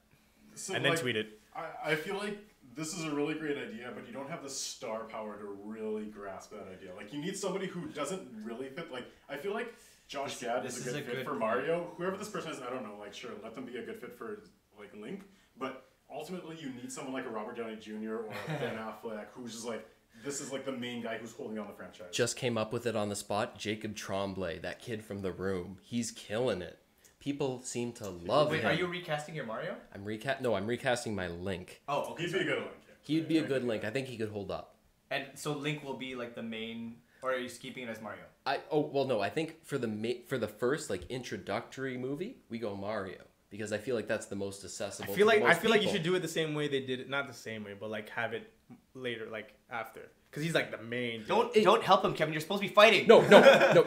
So,
and then
like,
tweet it.
I feel like this is a really great idea, but you don't have the star power to really grasp that idea. Like, you need somebody who doesn't really fit. Like, I feel like Josh Gad is a good fit for Mario. Whoever this person is, I don't know. Like, sure, let them be a good fit for, like, Link. But ultimately, you need someone like a Robert Downey Jr. or a Ben Affleck who's just like, this is like the main guy who's holding on the franchise.
Just came up with it on the spot. Jacob Tremblay, that kid from The Room. He's killing it. People seem to love
Wait,
him.
are you recasting your Mario?
I'm recasting my Link.
Oh, okay.
He'd be a good Link. Yeah.
He'd be a good Link. I think he could hold up.
And so Link will be like the main, or are you keeping it as Mario?
I think for the first like introductory movie, we go Mario because I feel like that's the most accessible.
I feel like you
people.
should do it the same way they did it. Not the same way, but like have it later, like after, because he's like the main.
Don't help him, Kevin. You're supposed to be fighting.
No,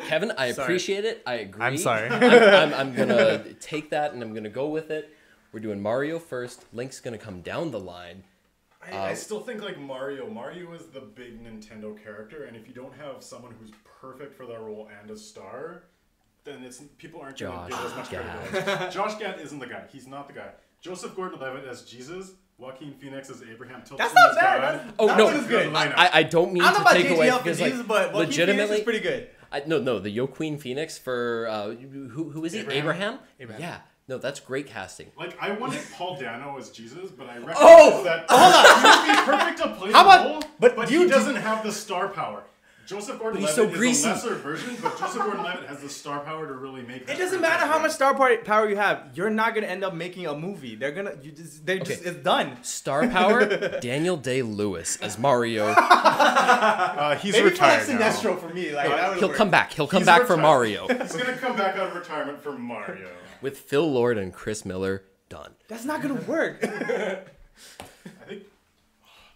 Kevin. I
Sorry.
appreciate it. I agree.
I'm sorry.
I'm gonna take that and I'm gonna go with it. We're doing Mario first. Link's gonna come down the line.
I still think like Mario is the big Nintendo character, and if you don't have someone who's perfect for that role and a star, then people aren't going to give as much credit. Josh Gad isn't the guy. He's not the guy. Joseph Gordon-Levitt as Jesus, Joaquin Phoenix as Abraham Tilton.
That's not
as
bad.
God.
Oh
That
no,
one is good.
I don't mean
I don't
to
know about
take away
JGL for
because
Jesus,
like
but Joaquin Phoenix
legitimately
is pretty good.
No, the Joaquin Phoenix for who is it? Abraham?
Abraham.
Yeah. No, that's great casting.
Like, I wanted Paul Dano as Jesus, but I recognize
Oh!
that he would be perfect to play
How
the
about-
role,
but
but
you
he doesn't have the star power. Joseph Gordon-Levitt
so
is
greasy.
a lesser version, but Joseph Gordon-Levitt has the star power to really make
It doesn't matter how much star power you have. You're not gonna end up making a movie. They're just it's done.
Star power, Daniel Day-Lewis as Mario.
He's
Maybe
retired
for like
now.
Sinestro for me. Like that would
He'll
work.
come back. He'll come
He's
back for
retired.
Mario.
He's gonna come back out of retirement for Mario.
With Phil Lord and Chris Miller, done.
That's not gonna work.
I think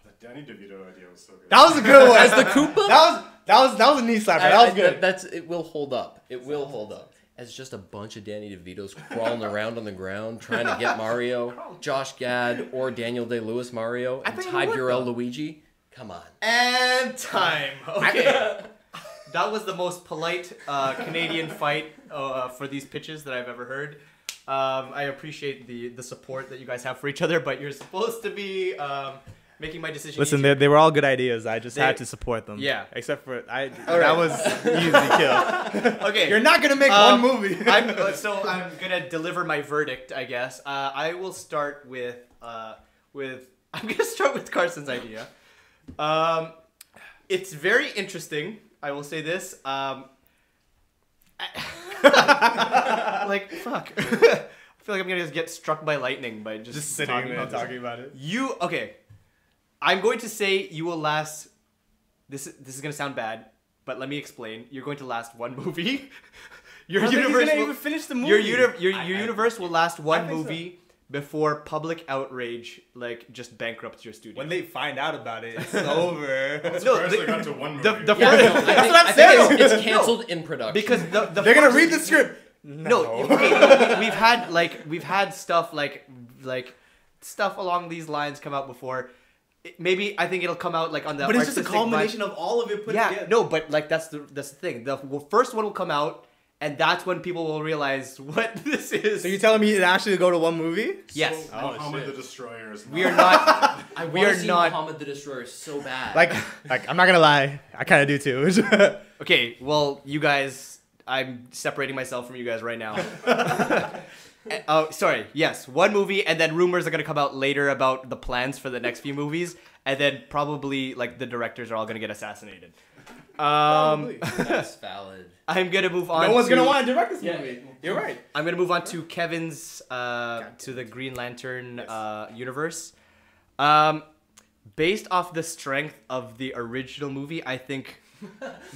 that Danny DeVito idea was so good.
That was a good one.
As the Koopa?
That was a knee slapper. That was good.
It will hold up. It will hold up. As just a bunch of Danny DeVitos crawling around on the ground trying to get Mario, Josh Gad, or Daniel Day-Lewis Mario, and Ty Burrell Luigi. Come on.
And time. Okay. That was the most polite Canadian fight for these pitches that I've ever heard. I appreciate the support that you guys have for each other, but you're supposed to be making my decision.
Listen,
easier.
they were all good ideas. I just had to support them.
Yeah.
Except for that was easy kill.
Okay.
You're not gonna make one movie.
I'm gonna deliver my verdict, I guess. I will start with I'm gonna start with Carson's idea. It's very interesting. I will say this. Like fuck. I feel like I'm gonna just get struck by lightning by just
sitting there and talking about it.
Okay. I'm going to say you will last. This is gonna sound bad, but let me explain. You're going to last one movie. Your universe will
even finish the movie.
Your universe will last one movie before public outrage just bankrupts your studio.
When they find out about it, it's over.
They got to one movie.
I think it's canceled in production.
Because
they're gonna read the script.
No, okay, we've had stuff like stuff along these lines come out before. Maybe I think it'll come out on the.
But it's just a culmination of all of it put together.
Yeah, no, but that's the thing. The first one will come out, and that's when people will realize what this is.
So you're telling me it actually go to one movie?
Yes.
So Muhammad the Destroyer is.
We are not.
We are not. Muhammad the Destroyer is so bad.
Like I'm not gonna lie, I kind of do too.
Okay, well, you guys, I'm separating myself from you guys right now. Oh, sorry. Yes, one movie, and then rumors are gonna come out later about the plans for the next few movies, and then probably the directors are all gonna get assassinated.
That's valid.
I'm gonna move on.
No one's gonna want to direct this movie. You're right.
I'm gonna move on to Kevin's to the Green Lantern universe. Based off the strength of the original movie, I think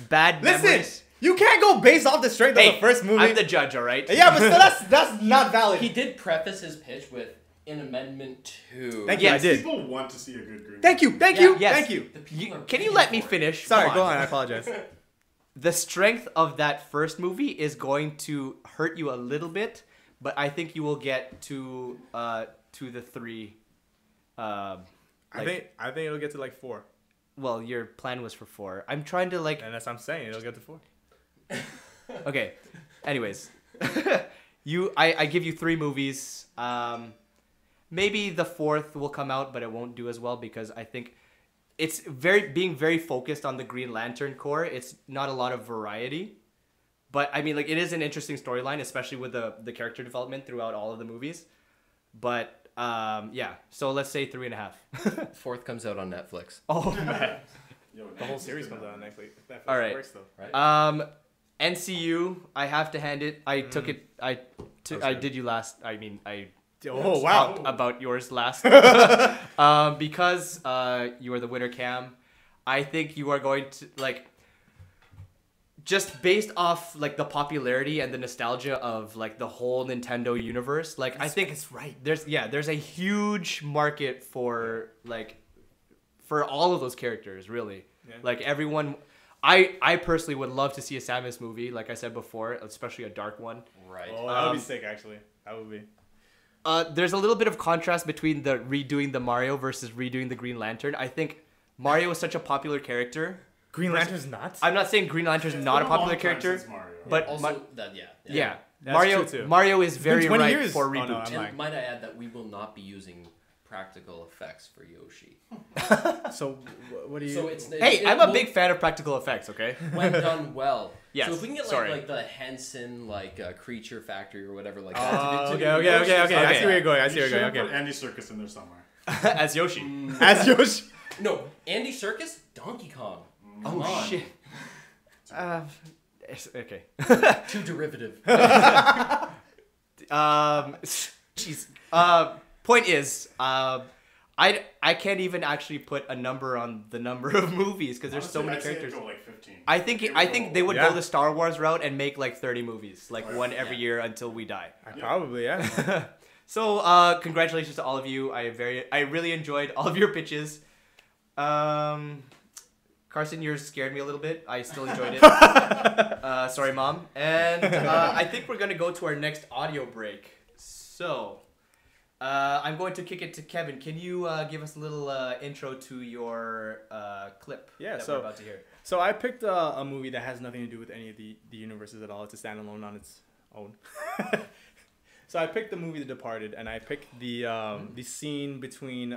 Bad Memories.
Listen, you can't go based off the strength of the first movie.
I'm the judge, all right?
Yeah, but still, that's not valid.
He did preface his pitch with an amendment to.
Thank you. I did.
People want to see a good Green.
Thank you.
Yes.
Thank you.
Can you let me finish?
Sorry, go on. I apologize.
The strength of that first movie is going to hurt you a little bit, but I think you will get to the 3.
I think it'll get to 4.
Well, your plan was for 4. I'm trying to
And that's what I'm saying. It'll get to 4.
Okay. Anyways, I give you 3 movies. Maybe the 4th will come out, but it won't do as well because I think it's being very focused on the Green Lantern core. It's not a lot of variety, but I mean, it is an interesting storyline, especially with the character development throughout all of the movies. But yeah, so let's say 3.5.
4th comes out on Netflix.
Oh man,
The whole series comes out on Netflix.
all right.
Works, though.
Right?
NCU, I have to hand it. I took it. I did you last. I mean, I.
Oh wow!
Talked about yours last. Because you are the winner, Cam. I think you are going to just based off the popularity and the nostalgia of the whole Nintendo universe. I think
it's right.
There's a huge market for all of those characters, really. Yeah. Everyone. I personally would love to see a Samus movie, like I said before, especially a dark one.
Right.
Oh, that would be sick, actually. That would be.
There's a little bit of contrast between the redoing the Mario versus redoing the Green Lantern. I think Mario is such a popular character.
Green Lantern's not?
I'm not saying Green Lantern's not a popular character,
but
also
yeah.
Mario is very ripe
years.
for
Oh,
reboot.
no,
And might I add that we will not be using practical effects for Yoshi.
So what do you?
So
I'm a big fan of practical effects. Okay.
When done well.
Yes.
So if we can get the Henson Creature Factory or whatever like that.
Oh, okay. I see where you're going. Okay.
Put Andy Serkis in there somewhere.
As Yoshi.
As Yoshi.
No, Andy Serkis, Donkey Kong. Come on.
Shit. Okay.
Too derivative.
Jeez. Point is, I can't even actually put a number on the number of movies because there's so many characters.
I'd say go 15.
I think they would go the Star Wars route and make 30 movies, one every year until we die.
Probably, yeah.
So, congratulations to all of you. I really enjoyed all of your pitches. Carson, you scared me a little bit. I still enjoyed it. Sorry, Mom. And I think we're going to go to our next audio break. So, I'm going to kick it to Kevin. Can you give us a little intro to your clip that we're about to hear?
So I picked a movie that has nothing to do with any of the universes at all. It's a standalone on its own. So I picked the movie The Departed, and I picked the scene between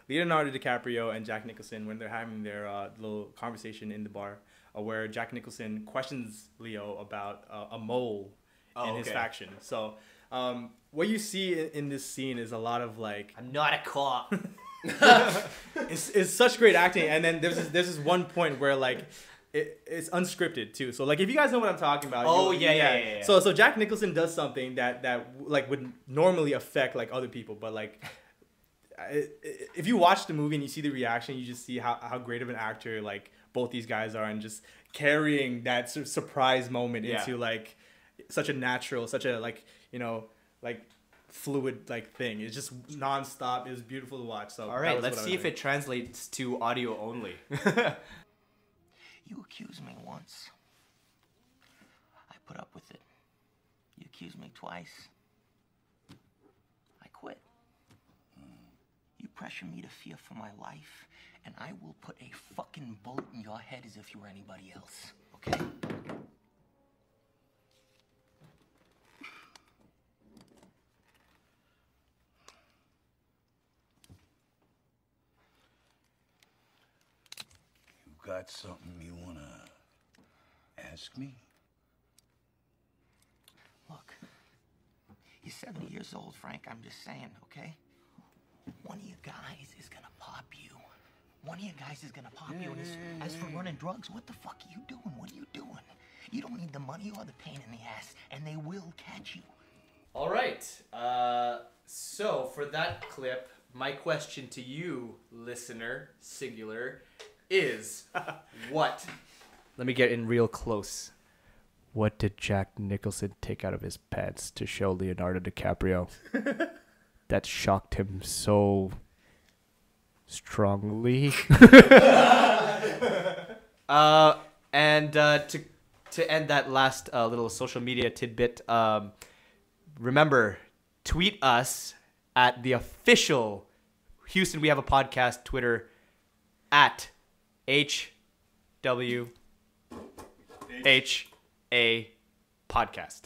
Leonardo DiCaprio and Jack Nicholson when they're having their little conversation in the bar, where Jack Nicholson questions Leo about a mole in his faction. So what you see in this scene is a lot of like,
I'm not a cop.
it's such great acting, and then there's this one point where like it's unscripted too. So like if you guys know what I'm talking about.
Oh yeah.
So Jack Nicholson does something that like would normally affect like other people, but like if you watch the movie and you see the reaction, you just see how great of an actor like both these guys are, and just carrying that surprise moment into like such a natural, such a like, you know, like fluid like thing. It's just nonstop. It was beautiful to watch. So
all right, let's see if it translates to audio only.
You accused me once. I put up with it. You accused me twice. I quit. You pressure me to fear for my life, and I will put a fucking bullet in your head as if you were anybody else. Okay?
Got something you wanna ask me?
Look, you're 70 years old, Frank. I'm just saying, okay? One of you guys is gonna pop you. One of you guys is gonna pop you. And as for running drugs, what the fuck are you doing? What are you doing? You don't need the money or the pain in the ass, and they will catch you.
All right. So for that clip, my question to you, listener, singular, is what? Let me get in real close. What did Jack Nicholson take out of his pants to show Leonardo DiCaprio that shocked him so strongly? And to end that last little social media tidbit, remember, tweet us at the official Houston We Have a Podcast Twitter at HWHA podcast.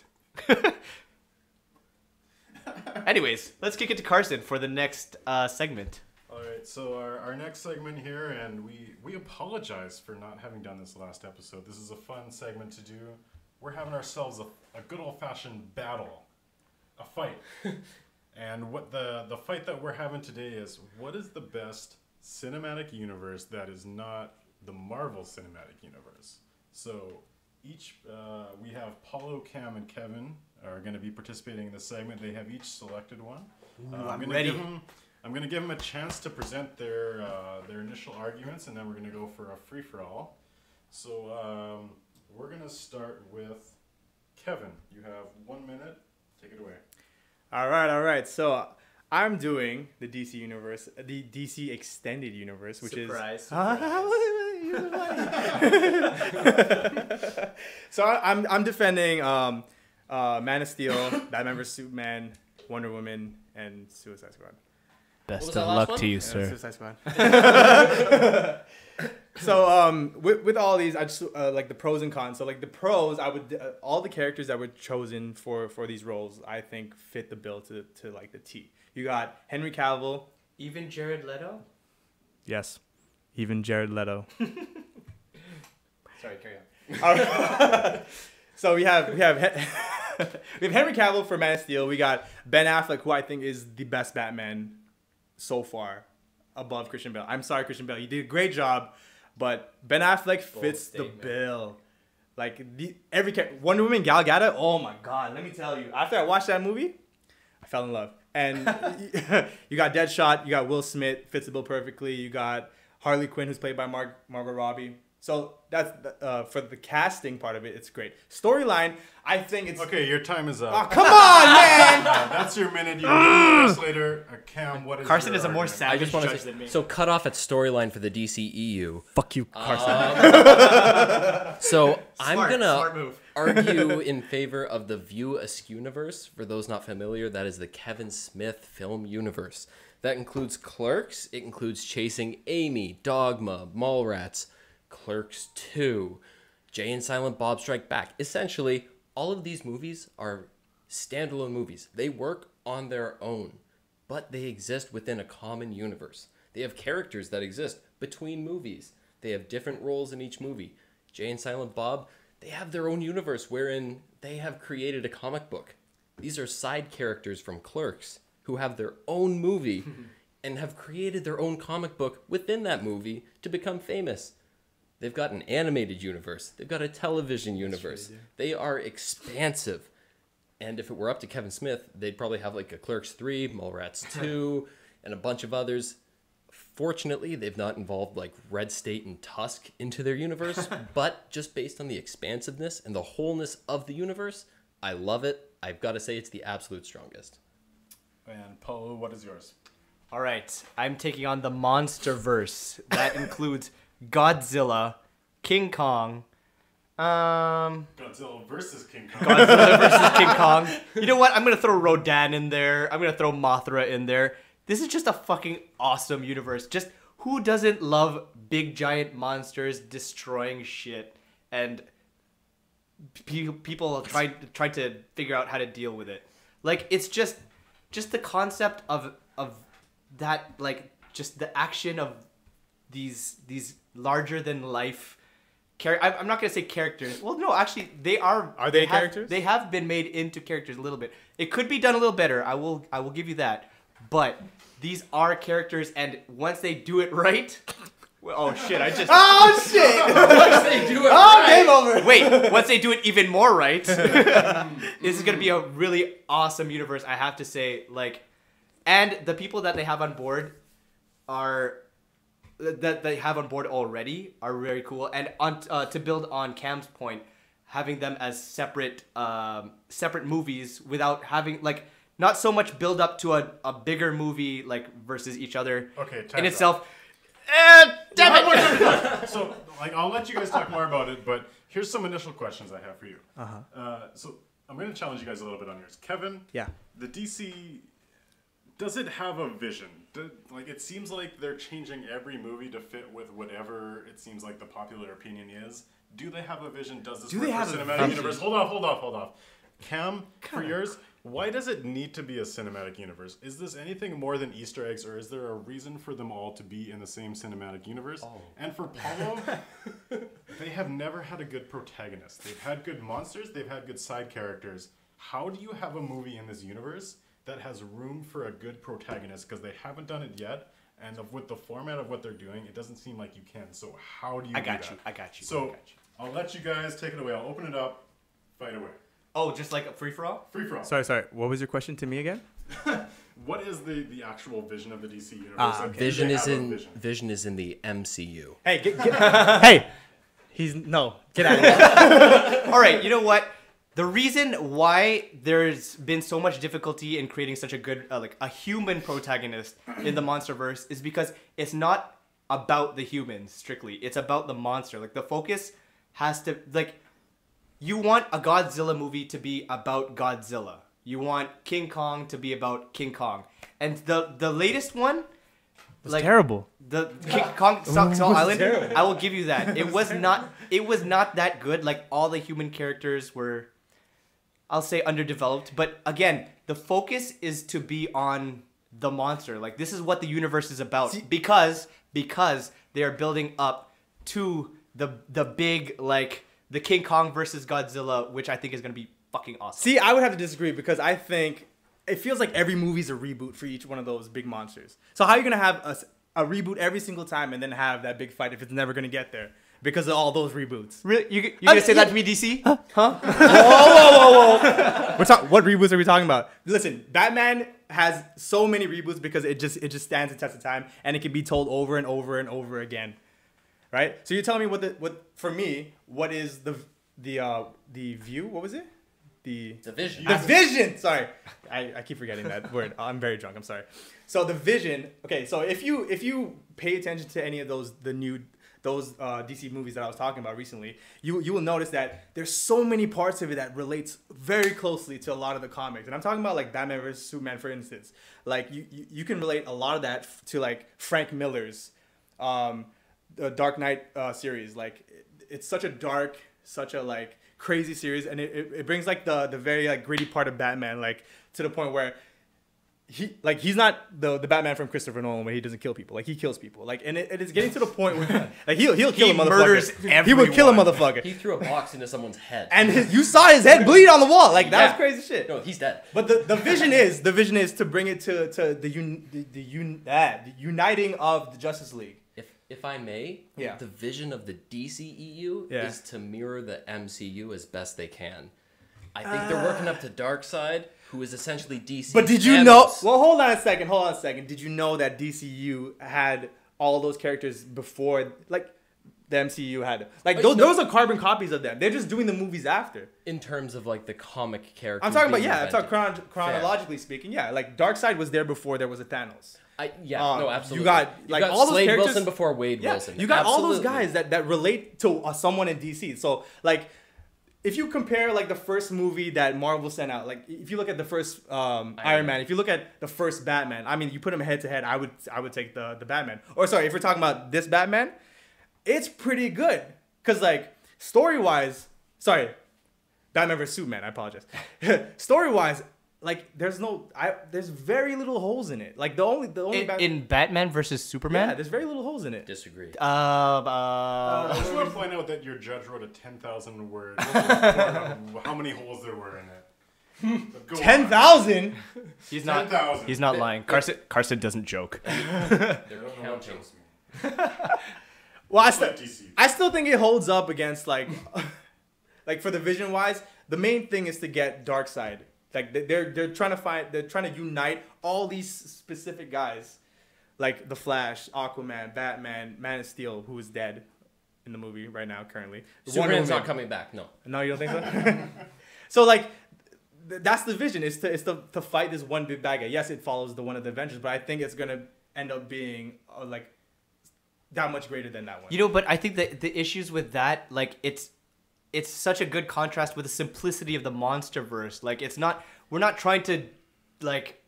Anyways, let's kick it to Carson for the next segment.
All right, so our next segment here, and we apologize for not having done this last episode. This is a fun segment to do. We're having ourselves a good old-fashioned battle, a fight. And what the fight that we're having today is, what is the best cinematic universe that is not the Marvel Cinematic Universe? So each we have Paulo, Cam, and Kevin are going to be participating in this segment. They have each selected one.
I'm ready.
I'm going to give them a chance to present their initial arguments, and then we're going to go for a free-for-all. So we're going to start with Kevin. You have 1 minute. Take it away.
All right. So I'm doing the DC universe, the DC extended universe, which
Surprise.
So I'm defending Man of Steel, Batman vs Superman, Wonder Woman, and Suicide Squad.
Best of luck to you, sir.
Suicide Squad. So with all these, I just like the pros and cons. So like the pros, I would all the characters that were chosen for these roles, I think fit the bill to like the T. You got Henry Cavill.
Even Jared Leto?
Yes, even Jared Leto.
Sorry, carry on.
All right. So we have Henry Cavill for Man of Steel. We got Ben Affleck, who I think is the best Batman so far, above Christian Bale. I'm sorry, Christian Bale, you did a great job, but Ben Affleck fits the bill. Like every Wonder Woman, Gal Gadot. Oh my God, let me tell you. After I watched that movie, I fell in love. And you got Deadshot, you got Will Smith, fits the bill perfectly. You got Harley Quinn, who's played by Margot Robbie. So that's for the casting part of it, it's great. Storyline, I think it's
Okay, your time is up.
Oh, come on, man!
That's your minute. You can do this later. Cam, what is
Carson
your
is a more
argument?
I
savage
just want
judge
to
than me.
so cut off at storyline for the DCEU.
Fuck you, Carson.
So I'm
Smart
gonna
move.
argue in favor of the View Askew-niverse. For those not familiar, that is the Kevin Smith film universe. That includes Clerks. It includes Chasing Amy, Dogma, Mallrats, Clerks 2, Jay and Silent Bob Strike Back. Essentially, all of these movies are standalone movies. They work on their own, but they exist within a common universe. They have characters that exist between movies. They have different roles in each movie. Jay and Silent Bob, they have their own universe wherein they have created a comic book. These are side characters from Clerks who have their own movie and have created their own comic book within that movie to become famous. They've got an animated universe. They've got a television universe. They are expansive. And if it were up to Kevin Smith, they'd probably have like a Clerks 3, Mallrats 2, and a bunch of others. Fortunately, they've not involved like Red State and Tusk into their universe, but just based on the expansiveness and the wholeness of the universe, I love it. I've got to say it's the absolute strongest.
And Paulo, what is yours?
All right, I'm taking on the MonsterVerse. That includes Godzilla, King Kong,
Godzilla versus King Kong.
Godzilla versus King Kong. You know what? I'm gonna throw Rodan in there. I'm gonna throw Mothra in there. This is just a fucking awesome universe. Just who doesn't love big giant monsters destroying shit and people try to figure out how to deal with it? Like it's just the concept of that, like just the action of these larger than life I'm not gonna say characters. Well, no, actually, they are.
Are they characters?
They have been made into characters a little bit. It could be done a little better. I will give you that. But these are characters, and once they do it right, oh shit! I just
Oh shit!
Once they do it
Game over.
wait. Once they do it even more right, this is gonna be a really awesome universe. I have to say, like, and the people that they have on board are. That they have on board already are very cool, and on to build on Cam's point, having them as separate movies without having like not so much build up to a bigger movie like versus each other.
Okay,
in
time's
itself.
Damn it! So, like, I'll let you guys talk more about it, but here's some initial questions I have for you. So, I'm going to challenge you guys a little bit on yours. Kevin,
Yeah.
the DC, does it have a vision? Like, it seems like they're changing every movie to fit with whatever it seems like the popular opinion is. Do they have a vision? Does this work for cinematic universe? Hold off. Cam, for yours, why does it need to be a cinematic universe? Is this anything more than Easter eggs, or is there a reason for them all to be in the same cinematic universe? And for Paulo, they have never had a good protagonist. They've had good monsters, they've had good side characters. How do you have a movie in this universe that has room for a good protagonist? Because they haven't done it yet, and with the format of what they're doing, it doesn't seem like you can. So how do you
I
do
got
that?
you. I got you.
So I'll let you guys take it away. I'll open it up. Fight away.
Oh, just like a free for all.
Free for all.
Sorry. What was your question to me again?
What is the actual vision of the DC universe? And do
Vision
they
is
have a
in
vision?
Vision is in the MCU.
Hey, hey. Get out of here.
All right, you know what? The reason why there's been so much difficulty in creating such a good, like a human protagonist in the MonsterVerse is because it's not about the humans strictly. It's about the monster. Like the focus has to, like, you want a Godzilla movie to be about Godzilla. You want King Kong to be about King Kong. And the latest one, like
terrible.
the King Kong Skull Island, I will give you that. It was not that good. Like all the human characters were, I'll say, underdeveloped. But again, the focus is to be on the monster. Like this is what the universe is about. Because they are building up to the big, like the King Kong versus Godzilla, which I think is gonna be fucking awesome.
See, I would have to disagree because I think it feels like every movie's a reboot for each one of those big monsters. So how are you gonna have a reboot every single time and then have that big fight if it's never gonna get there because of all those reboots?
Really? You gonna say that to me, DC? Huh?
Whoa. What reboots are we talking about? Listen, Batman has so many reboots because it just stands the test of time and it can be told over and over and over again, right? So you're telling me what is the View? What was it? The
Vision.
The Vision. Sorry, I keep forgetting that word. I'm very drunk. I'm sorry. So the Vision. Okay, so if you pay attention to any of those DC movies that I was talking about recently, you will notice that there's so many parts of it that relates very closely to a lot of the comics. And I'm talking about like Batman vs Superman, for instance. Like you can relate a lot of that to like Frank Miller's the Dark Knight series. Like it's such a dark, such a like crazy series, and it brings like the very like gritty part of Batman, like to the point where he's not the Batman from Christopher Nolan where he doesn't kill people. Like he kills people. Like and it is getting to the point where like he'll kill a motherfucker.
Murders
He will kill a motherfucker.
He threw a box into someone's head.
And you saw his head bleed on the wall. Like that was crazy shit.
No, he's dead.
But the vision is to bring it to the uniting of the Justice League.
If I may,
Yeah.
the vision of the DCEU
Yeah.
is to mirror the MCU as best they can. I think they're working up to Darkseid, who is essentially DC.
But did you know? Well, hold on a second. Did you know that DCU had all those characters before, like the MCU had? Like those are carbon copies of them. They're just doing the movies after.
In terms of like the comic characters.
I'm talking about
being
I'm talking
invented.
chronologically speaking. Yeah, like Darkseid was there before there was a Thanos.
No, absolutely.
You got like all those
Slade
characters.
Wilson before Wade Wilson.
You got all those
Absolutely.
guys that relate to someone in DC. So like, if you compare like the first movie that Marvel sent out, like if you look at the first Iron Man, if you look at the first Batman, I mean, you put them head to head, I would take the Batman. Or sorry, if we're talking about this Batman, it's pretty good because like story wise, sorry, Batman vs Superman. I apologize. Story wise. Like there's very little holes in it. Like the only
in Batman versus Superman.
yeah, there's very little holes in it.
Disagree.
I just want to point out that your judge wrote a 10,000 word report of how many holes there were in it. But go on.
10,000.
He's not.
10,000.
He's not lying. Carson doesn't joke.
They're counting.
Well,
DC.
I still think it holds up against like for the vision wise. The main thing is to get Darkseid. Like they're trying to unite all these specific guys, like the Flash, Aquaman, Batman, Man of Steel, who is dead in the movie right now currently.
Superman's not coming back. No.
No, you don't think so? So like, that's the vision is to fight this one big bad guy. Yes, it follows the one of the Avengers, but I think it's gonna end up being like that much greater than that one.
You know, but I think that the issues with that, like it's such a good contrast with the simplicity of the MonsterVerse. Like we're not trying to like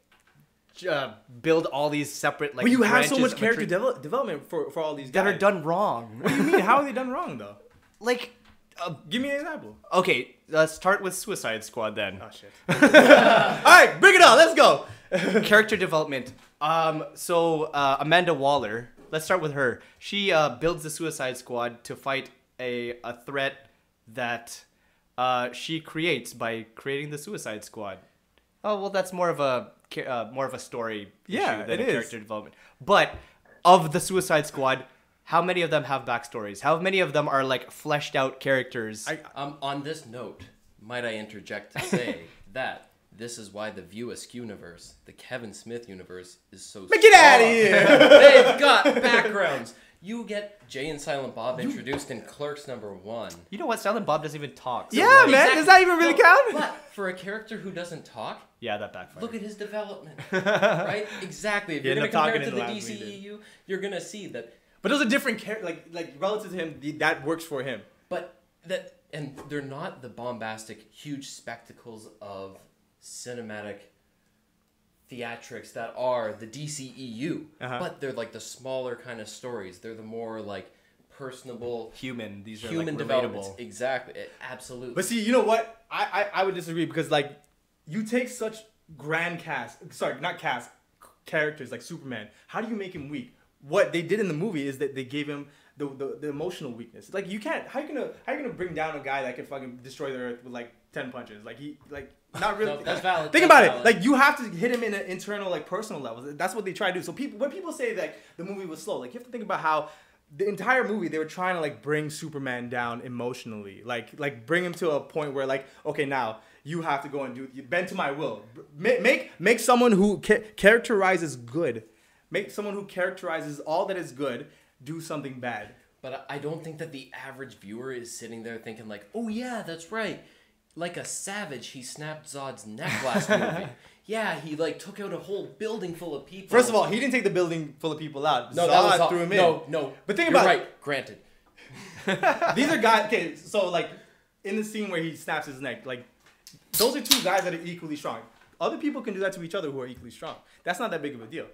build all these separate like.
But you have so
branches
much
of
character development for all these guys
that are done wrong.
What do you mean? How are they done wrong though?
Like,
Give me an example.
okay, let's start with Suicide Squad then.
Oh shit! All right, bring it on. Let's go.
Character development. So Amanda Waller. Let's start with her. She builds the Suicide Squad to fight a threat that she creates by creating the Suicide Squad. Oh well, that's more of a story issue than
it
a
is.
character development. But of the Suicide Squad, how many of them have backstories? How many of them are like fleshed out characters?
On this note, might I interject to say that this is why the View Askew universe, the Kevin Smith universe, is so strong.
Get out of here!
They've got backgrounds. You get Jay and Silent Bob introduced in Clerks #1.
You know what? Silent Bob doesn't even talk. So
Yeah,
like-
man. Does that even really count?
But for a character who doesn't talk,
Yeah, that backfired.
look at his development. Right? Exactly. If
He
you're going
ended
to
up
compare it
talking
to the
in the last
DCEU, you're going to see that.
But those are different like relative to him. That works for him.
And they're not the bombastic, huge spectacles of cinematic theatrics that are the DCEU, but they're like the smaller kind of stories. They're the more like personable,
human. These are
human
like
developments.
relatable.
Exactly, absolutely.
But see, you know what? I would disagree because like you take such grand characters like Superman. How do you make him weak? What they did in the movie is that they gave him the emotional weakness. Like you can't. How you gonna bring down a guy that can fucking destroy the earth with like 10 punches? Like he like. Not really.
No, that's valid.
Think
That's
about
valid.
it. Like you have to hit him in an internal, like personal level. That's what they try to do. So when people say that the movie was slow, like you have to think about how the entire movie they were trying to like bring Superman down emotionally, like bring him to a point where like okay now you have to go and you bend to my will. Make someone who characterizes good, make someone who characterizes all that is good do something bad.
But I don't think that the average viewer is sitting there thinking like, oh yeah, that's right. like a savage, he snapped Zod's neck last movie. Yeah, he like took out a whole building full of people.
First of all, he didn't take the building full of people out.
no,
Zod
that was
threw him in.
No.
But think
You're
about it.
right. Granted.
These are guys. Okay, so like in the scene where he snaps his neck, like those are two guys that are equally strong. Other people can do that to each other who are equally strong. That's not that big of a deal,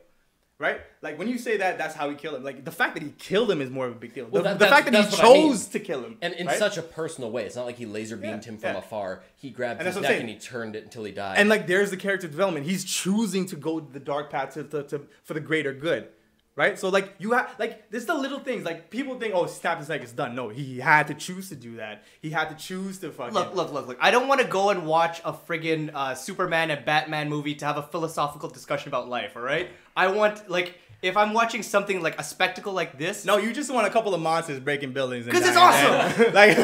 right? Like when you say that, that's how he killed him. Like the fact that he killed him is more of a big deal.
Well,
the fact that he
that's what I mean.
chose to kill him,
And in
right?
such a personal way. It's not like he laser beamed him from afar. He grabbed his neck and he turned it until he died.
And like there's the character development. He's choosing to go the dark path to for the greater good. Right? So like you have like there's the little things. Like people think, oh, snap his neck, it's done. No, he had to choose to do that. He had to choose to fucking
Look. I don't want to go and watch a friggin' Superman and Batman movie to have a philosophical discussion about life, alright? I want, like, if I'm watching something like a spectacle like this...
No, you just want a couple of monsters breaking buildings.
Because it's awesome!
Like,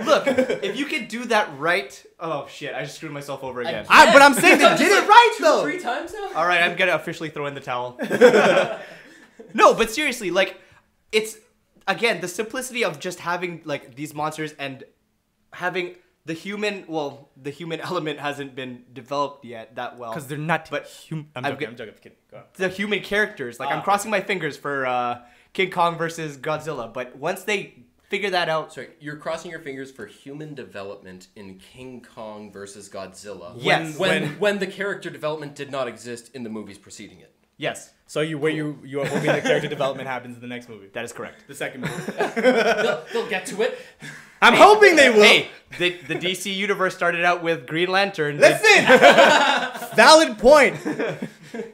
look, if you could do that right... Oh, shit, I just screwed myself over again.
but I'm saying they did it right, though!
3 times now?
Alright, I'm gonna officially throw in the towel. No, but seriously, like, it's... Again, the simplicity of just having, like, these monsters and having... The human element hasn't been developed yet that well.
Because they're not
But
human. I'm joking. Go on.
the human characters. Like, I'm crossing my fingers for King Kong versus Godzilla. But once they figure that out...
Sorry, you're crossing your fingers for human development in King Kong versus Godzilla.
Yes.
When the character development did not exist in the movies preceding it.
Yes.
So you are hoping the character development happens in the next movie.
That is correct.
The second movie.
They'll get to it.
I'm hoping they will.
Hey, the DC universe started out with Green Lantern.
Listen! Valid point.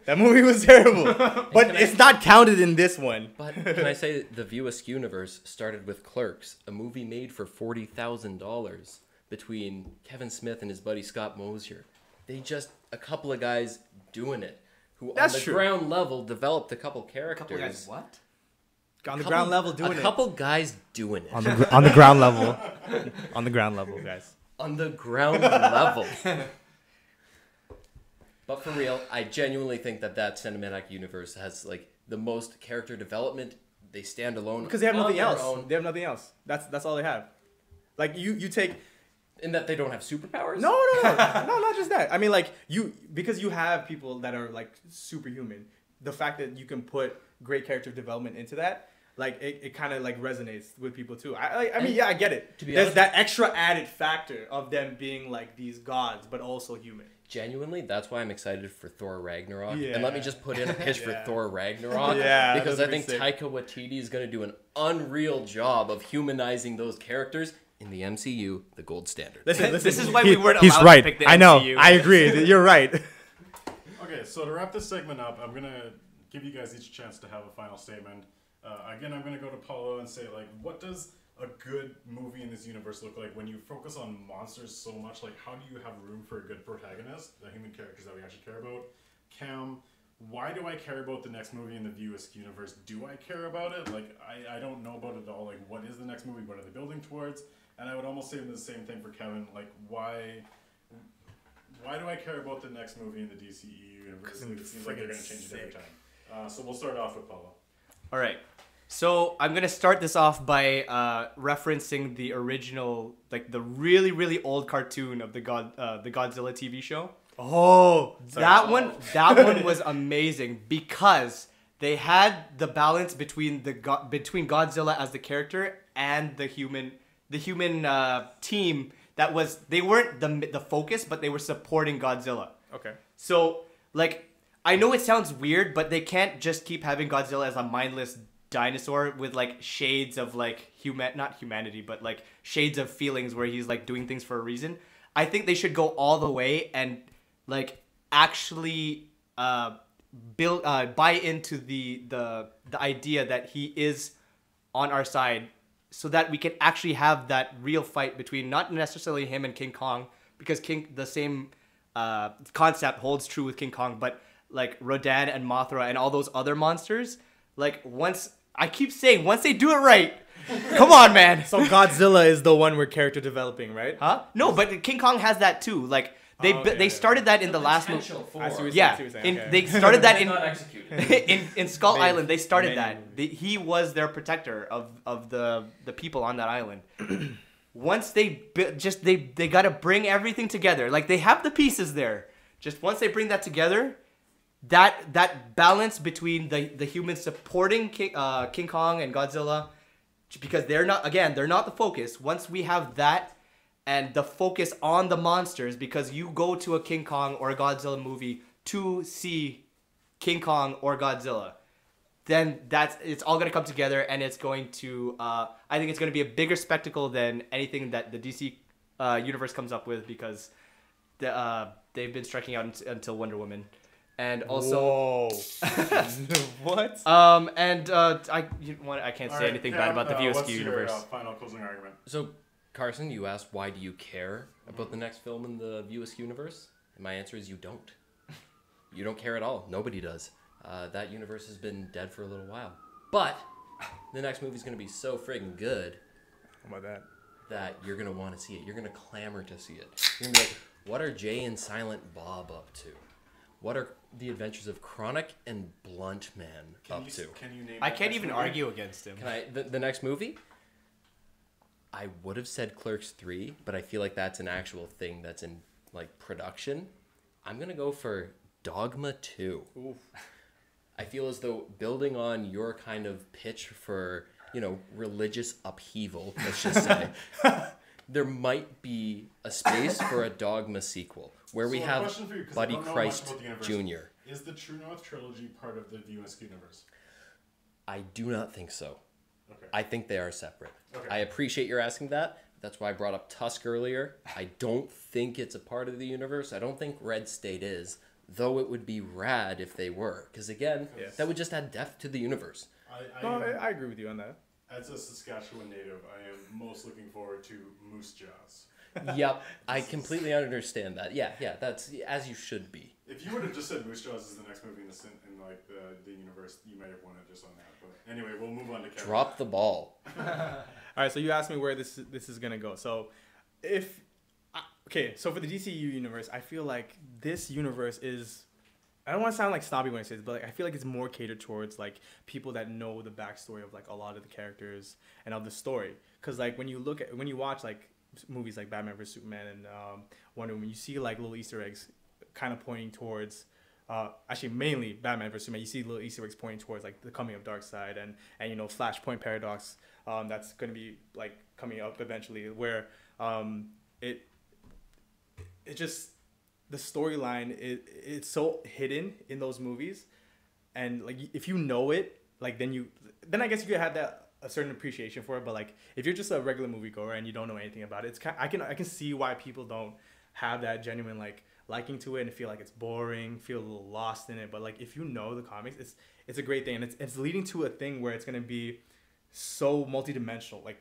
That movie was terrible. But it's not counted in this one.
But can I say the View Askew universe started with Clerks, a movie made for $40,000 between Kevin Smith and his buddy Scott Mosier. They just, a couple of guys doing it, who
That's
on the
true.
ground level developed a couple characters.
Couple guys, what?
On the ground level doing it.
A couple guys doing it.
On the ground level. On the ground level, guys.
On the ground level. But for real, I genuinely think that cinematic universe has like the most character development. They stand alone
Because they have
on
nothing
their
else.
own,
They have nothing else. That's all they have. Like you take
in that they don't have superpowers.
no, not just that. I mean, like because you have people that are like superhuman. The fact that you can put great character development into that, like it kind of like resonates with people too. I mean, yeah, I get it.
To be
There's
honest-
that extra added factor of them being like these gods, but also human.
Genuinely, that's why I'm excited for Thor Ragnarok.
Yeah.
And let me just put in a pitch for Thor Ragnarok.
Yeah,
Because I
that'd be
think
sick.
Taika Waititi is going to do an unreal job of humanizing those characters in the MCU, the gold standard.
Listen,
This is why we weren't
he's
allowed
right.
to pick the
I know.
MCU.
I agree. You're right.
Okay, so to wrap this segment up, I'm gonna give you guys each a chance to have a final statement. Again, I'm gonna go to Paulo and say, like, what does a good movie in this universe look like when you focus on monsters so much? Like, how do you have room for a good protagonist, the human characters that we actually care about? Cam, why do I care about the next movie in the View Askew universe? Do I care about it? Like, I don't know about it at all. Like, what is the next movie? What are they building towards? And I would almost say the same thing for Kevin. Like, why do I care about the next movie in the DCEU universe? It seems like they're going to change it every time. So we'll start off with Paulo.
All right. So I'm gonna start this off by referencing the original, like the really really old cartoon of the Godzilla TV show.
Oh,
That one was amazing because they had the balance between between Godzilla as the character and the human team. They weren't the focus, but they were supporting Godzilla.
okay.
So, like, I know it sounds weird, but they can't just keep having Godzilla as a mindless dinosaur with, like, shades of, like, not humanity, but, like, shades of feelings where he's, like, doing things for a reason. I think they should go all the way and, like, actually buy into the idea that he is on our side so that we can actually have that real fight between not necessarily him and King Kong, because the same concept holds true with King Kong, but like Rodan and Mothra and all those other monsters, like once they do it right, come on, man.
So Godzilla is the one we're character developing, right?
Huh? No, but King Kong has that too. Like they started that in the last movie.
I see what
Yeah,
you're saying. Okay.
they started that
Not executed.
in Skull Island. They started
Maybe.
that. He was their protector of the people on that island. once they gotta bring everything together. Like they have the pieces there. Just once they bring that together, that balance between the humans supporting King Kong and Godzilla, because they're not the focus. Once we have that and the focus on the monsters, because you go to a King Kong or a Godzilla movie to see King Kong or Godzilla, then it's all gonna come together, and it's going to I think it's gonna be a bigger spectacle than anything that the DC universe comes up with, because they've been striking out until Wonder Woman, and also
What?
I can't say anything bad about the VSQ
what's
universe.
Your, final closing argument.
So, Carson, you asked why do you care about the next film in the VSQ universe? And my answer is you don't. You don't care at all. Nobody does. That universe has been dead for a little while. But the next movie's going to be so friggin' good.
How about
that you're going to want to see it. You're going to clamor to see it. You're going to be like, what are Jay and Silent Bob up to? What are the adventures of Chronic and Blunt Man up to?
Can you name
I can't even argue against him.
Can I? The next movie? I would have said Clerks 3, but I feel like that's an actual thing that's in like production. I'm going to go for Dogma 2. Oof. I feel as though building on your kind of pitch for, religious upheaval, let's just say, there might be a space for a Dogma sequel where we have Buddy Christ Jr.
Is the True North trilogy part of the VSQ universe?
I do not think so.
Okay.
I think they are separate.
Okay.
I appreciate your asking that. That's why I brought up Tusk earlier. I don't think it's a part of the universe. I don't think Red State is. Though it would be rad if they were. Because again, that would just add depth to the universe.
I agree with you on that.
As a Saskatchewan native, I am most looking forward to Moose Jaws.
Yep, I completely understand that. Yeah, that's as you should be.
If you would have just said Moose Jaws is the next movie in the universe, you might have won it just on that. But anyway, we'll move on to Kevin.
Drop the ball.
All right, so you asked me where this is gonna go. So so for the DCU universe, I feel like this universe is, I don't want to sound like snobby when I say this, but like I feel like it's more catered towards like people that know the backstory of like a lot of the characters and of the story. Because like when you watch like movies like Batman vs Superman and Wonder Woman, you see like little Easter eggs kind of pointing towards actually mainly Batman vs Superman. You see little Easter eggs pointing towards like the coming of Darkseid and Flashpoint Paradox that's going to be like coming up eventually, where it just, the storyline it's so hidden in those movies, and like if you know it, like then I guess you could have that a certain appreciation for it. But like if you're just a regular moviegoer and you don't know anything about it, I can see why people don't have that genuine like liking to it and feel like it's boring, feel a little lost in it. But like if you know the comics, it's a great thing, and it's leading to a thing where it's gonna be so multidimensional, like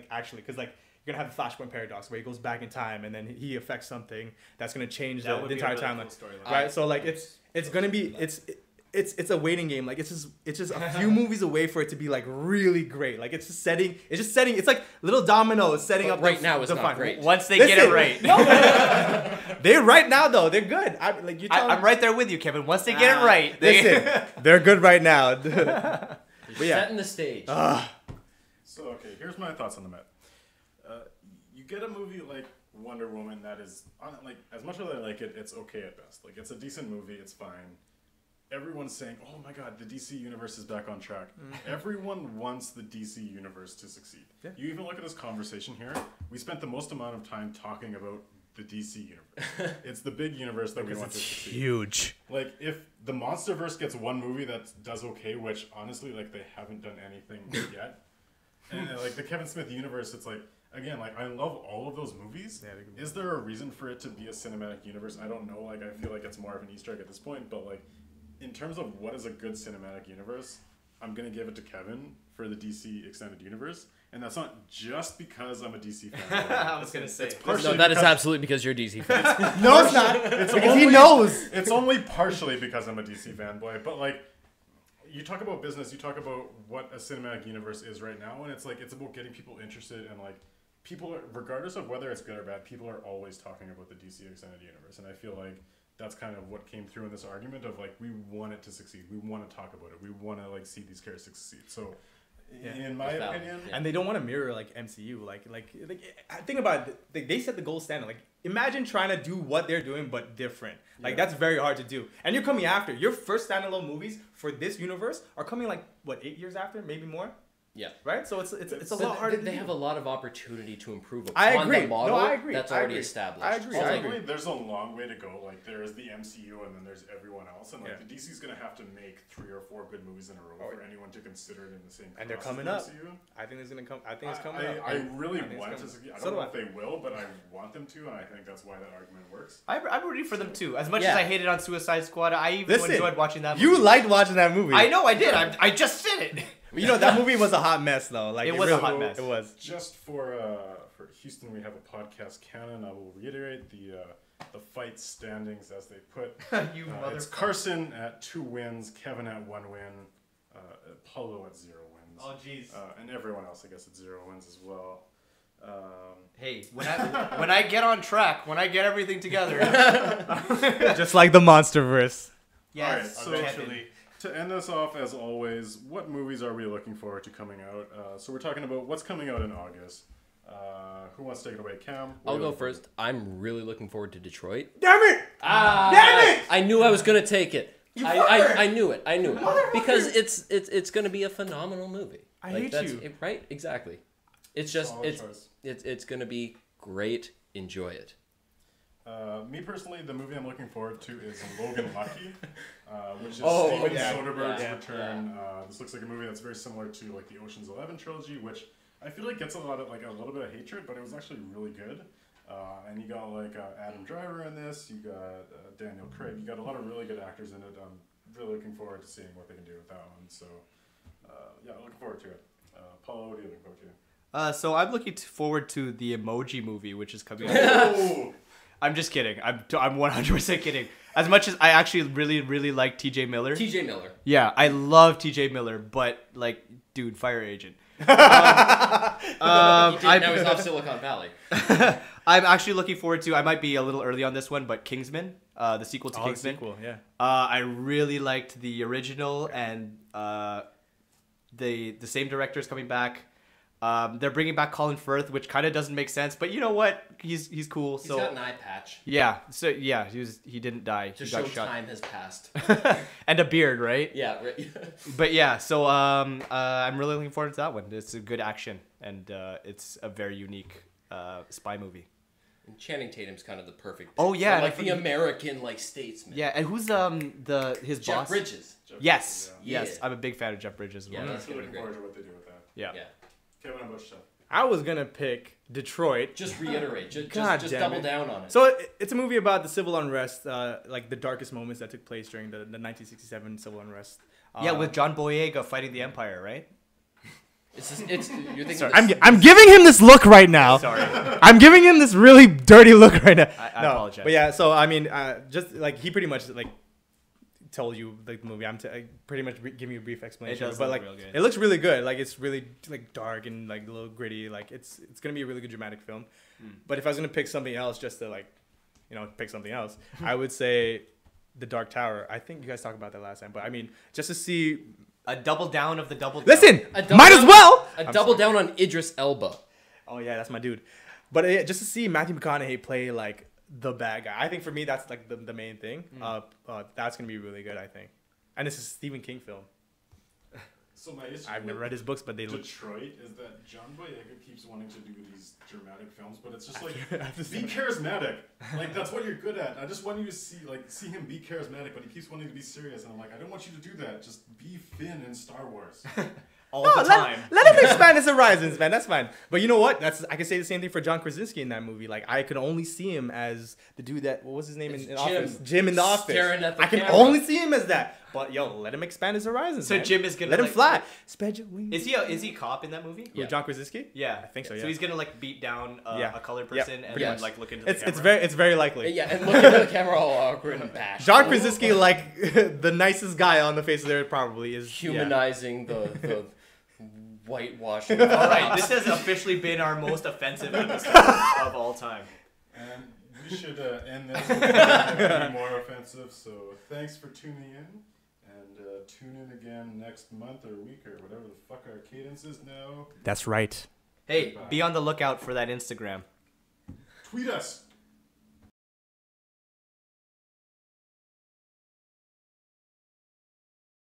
actually, because like you're gonna have the Flashpoint Paradox where he goes back in time and then he affects something that's gonna change the entire timeline, right? So like it's gonna be it's a waiting game. Like it's just a few movies away for it to be like really great. Like it's just setting. It's like little dominoes setting up.
Right now it's not great.
Once they get it right,
they're right now though. They're good.
I'm right there with you, Kevin. Once they get it right,
they're good right now.
But setting the stage.
So okay, here's my thoughts on the Met. You get a movie like Wonder Woman that is like, as much as I like it, it's okay at best. Like it's a decent movie, it's fine. Everyone's saying, "Oh my God, the DC universe is back on track." Everyone wants the DC universe to succeed. Yeah. You even look at this conversation here. We spent the most amount of time talking about the DC universe. It's the big universe that we want to succeed.
Huge.
Like if the MonsterVerse gets one movie that does okay, which honestly, like they haven't done anything yet, and like the Kevin Smith universe, it's like. Again, like I love all of those movies. Yeah, is there a reason for it to be a cinematic universe? I don't know. Like I feel like it's more of an Easter egg at this point. But like, in terms of what is a good cinematic universe, I'm gonna give it to Kevin for the DC extended universe, and that's not just because I'm a DC fan.
I was gonna say
no, that is absolutely because you're a DC fan.
No, it's not. It's because he knows.
It's only partially because I'm a DC fanboy, but like. You talk about business, you talk about what a cinematic universe is right now, and it's like it's about getting people interested, and like people are, regardless of whether it's good or bad, people are always talking about the DC extended universe, and I feel like that's kind of what came through in this argument of like we want it to succeed, we want to talk about it, we want to like see these characters succeed. So in my opinion.
And they don't want to mirror like MCU. Like think about it. They set the gold standard. Like imagine trying to do what they're doing but different. Like that's very hard to do. And you're coming after your first standalone movies for this universe are coming like what 8 years after, maybe more.
Yeah.
Right. So it's a lot harder.
They have a lot of opportunity to improve
I
upon
agree.
the model
No, I agree.
that's
I
already
agree.
established.
I agree.
Ultimately, there's a long way to go. Like there is the MCU, and then there's everyone else, and like the DC's gonna have to make 3 or 4 good movies in a row for anyone to consider it in the same.
And they're
class as
coming
the
up.
MCU.
I think it's gonna come. I think it's coming up.
I really want to. I don't know
do
if they will, but I want them to, and I think that's why that argument works.
I'm rooting for them too. As much as I hated on Suicide Squad, I even enjoyed watching that movie.
You liked watching that movie.
I know I did. I just said it.
You know that movie was a hot mess though. Like
it was a hot mess.
It was.
Just for Houston, we have a podcast canon. I will reiterate the fight standings as they put. It's Carson at 2 wins, Kevin at 1 win, Paulo at 0 wins.
Oh jeez.
And everyone else, I guess, at 0 wins as well.
Hey, when I get on track, when I get everything together,
Just like the MonsterVerse.
yes,
All right, so
eventually.
to end this off, as always, what movies are we looking forward to coming out? So we're talking about what's coming out in August. Who wants to take it away? Cam?
I'll go first. I'm really looking forward to Detroit.
Damn it!
Damn it! I knew I was gonna take it. I knew it. I knew it because it's gonna be a phenomenal movie.
I hate you.
Right? Exactly. It's just
Solid choice.
it's gonna be great. Enjoy it.
Me personally, the movie I'm looking forward to is Logan Lucky, which is Steven Soderbergh's return. This looks like a movie that's very similar to like the Ocean's 11 trilogy, which I feel like gets a little bit of hatred, but it was actually really good. And you got like Adam Driver in this. You got Daniel Craig. You got a lot of really good actors in it. I'm really looking forward to seeing what they can do with that one. So looking forward to it. Paulo, what are you looking forward to?
So I'm looking forward to the Emoji Movie, which is coming out.
Oh!
I'm just kidding. I'm 100% kidding. As much as I actually really like T.J. Miller.
T.J. Miller.
Yeah, I love T.J. Miller, but like, dude, fire agent.
Now he's off Silicon Valley.
I'm actually looking forward to. I might be a little early on this one, but Kingsman, the sequel to Kingsman.
Sequel, yeah.
I really liked the original, and the same director is coming back. They're bringing back Colin Firth, which kind of doesn't make sense, but you know what? He's cool.
He's got an eye patch.
Yeah. So yeah, he didn't die.
To
he
show
got shot.
time has passed.
And a beard, right?
Yeah. Right.
But yeah, so I'm really looking forward to that one. It's a good action, and it's a very unique spy movie.
And Channing Tatum's kind of the perfect.
Oh yeah,
for, like the American statesman.
Yeah, and who's his
Jeff
boss?
Bridges.
Yes,
Yeah.
yes, I'm a big fan of Jeff Bridges as well.
Yeah,
I'm
that's
really
gonna be
looking
great.
forward to what they do with that.
Yeah.
Yeah.
Kevin, how about yourself?
I was gonna pick Detroit.
Just reiterate. Just
God
just
damn
double
it.
down on it.
So it's a movie about the civil unrest, like the darkest moments that took place during the 1967 civil unrest.
Yeah, with John Boyega fighting the Empire, right?
You're thinking.
Sorry.
I'm giving him this look right now.
Sorry.
I'm giving him this really dirty look right now.
I apologize.
But yeah, so I mean, just like he pretty much like told you like the movie. I'm pretty much giving you a brief explanation.
It does
but
look
like
real good.
it looks really good. Like it's really like dark and like a little gritty. Like it's gonna be a really good dramatic film. But if I was gonna pick something else, just to like, pick something else, I would say The Dark Tower. I think you guys talked about that last time. But I mean, just to see.
A double down of the double down.
Listen, might as well.
Double down on Idris Elba.
Oh yeah, that's my dude. But just to see Matthew McConaughey play like the bad guy, I think for me that's like the main thing. That's gonna be really good, I think. And this is a Stephen King film.
So my issue
I've never read his books, but they look.
Detroit is that John Boyega keeps wanting to do these dramatic films, but it's just like be charismatic. Like that's what you're good at. I just want you to see him be charismatic, but he keeps wanting to be serious, and I'm like, I don't want you to do that. Just be Finn in Star Wars.
all the time.
Let him expand his horizons, man. That's fine. But you know what? I can say the same thing for John Krasinski in that movie. Like I could only see him as the dude that what was his name in
Jim.
Office? Jim in the Office.
Staring at the
I can
camera.
only see him as that. But let him expand his horizons.
So
man.
Jim is gonna
let him
like-
fly. Spread your wings.
Is he a cop in that movie?
Who, John Krasinski?
Yeah,
I think so. Yeah.
So he's gonna like beat down a colored
Yeah,
person and
pretty
then
much.
like look into the
It's
camera.
very likely.
Yeah, and look at the camera all awkward and bashed.
John Krasinski, like the nicest guy on the face of the earth, probably is
Humanizing the whitewashing.
All right, this has officially been our most offensive episode of all time.
And we should end this with something more offensive. So thanks for tuning in, And tune in again next month or week or whatever the fuck our cadence is now.
That's right. Hey, be on the lookout for that Instagram.
Tweet us.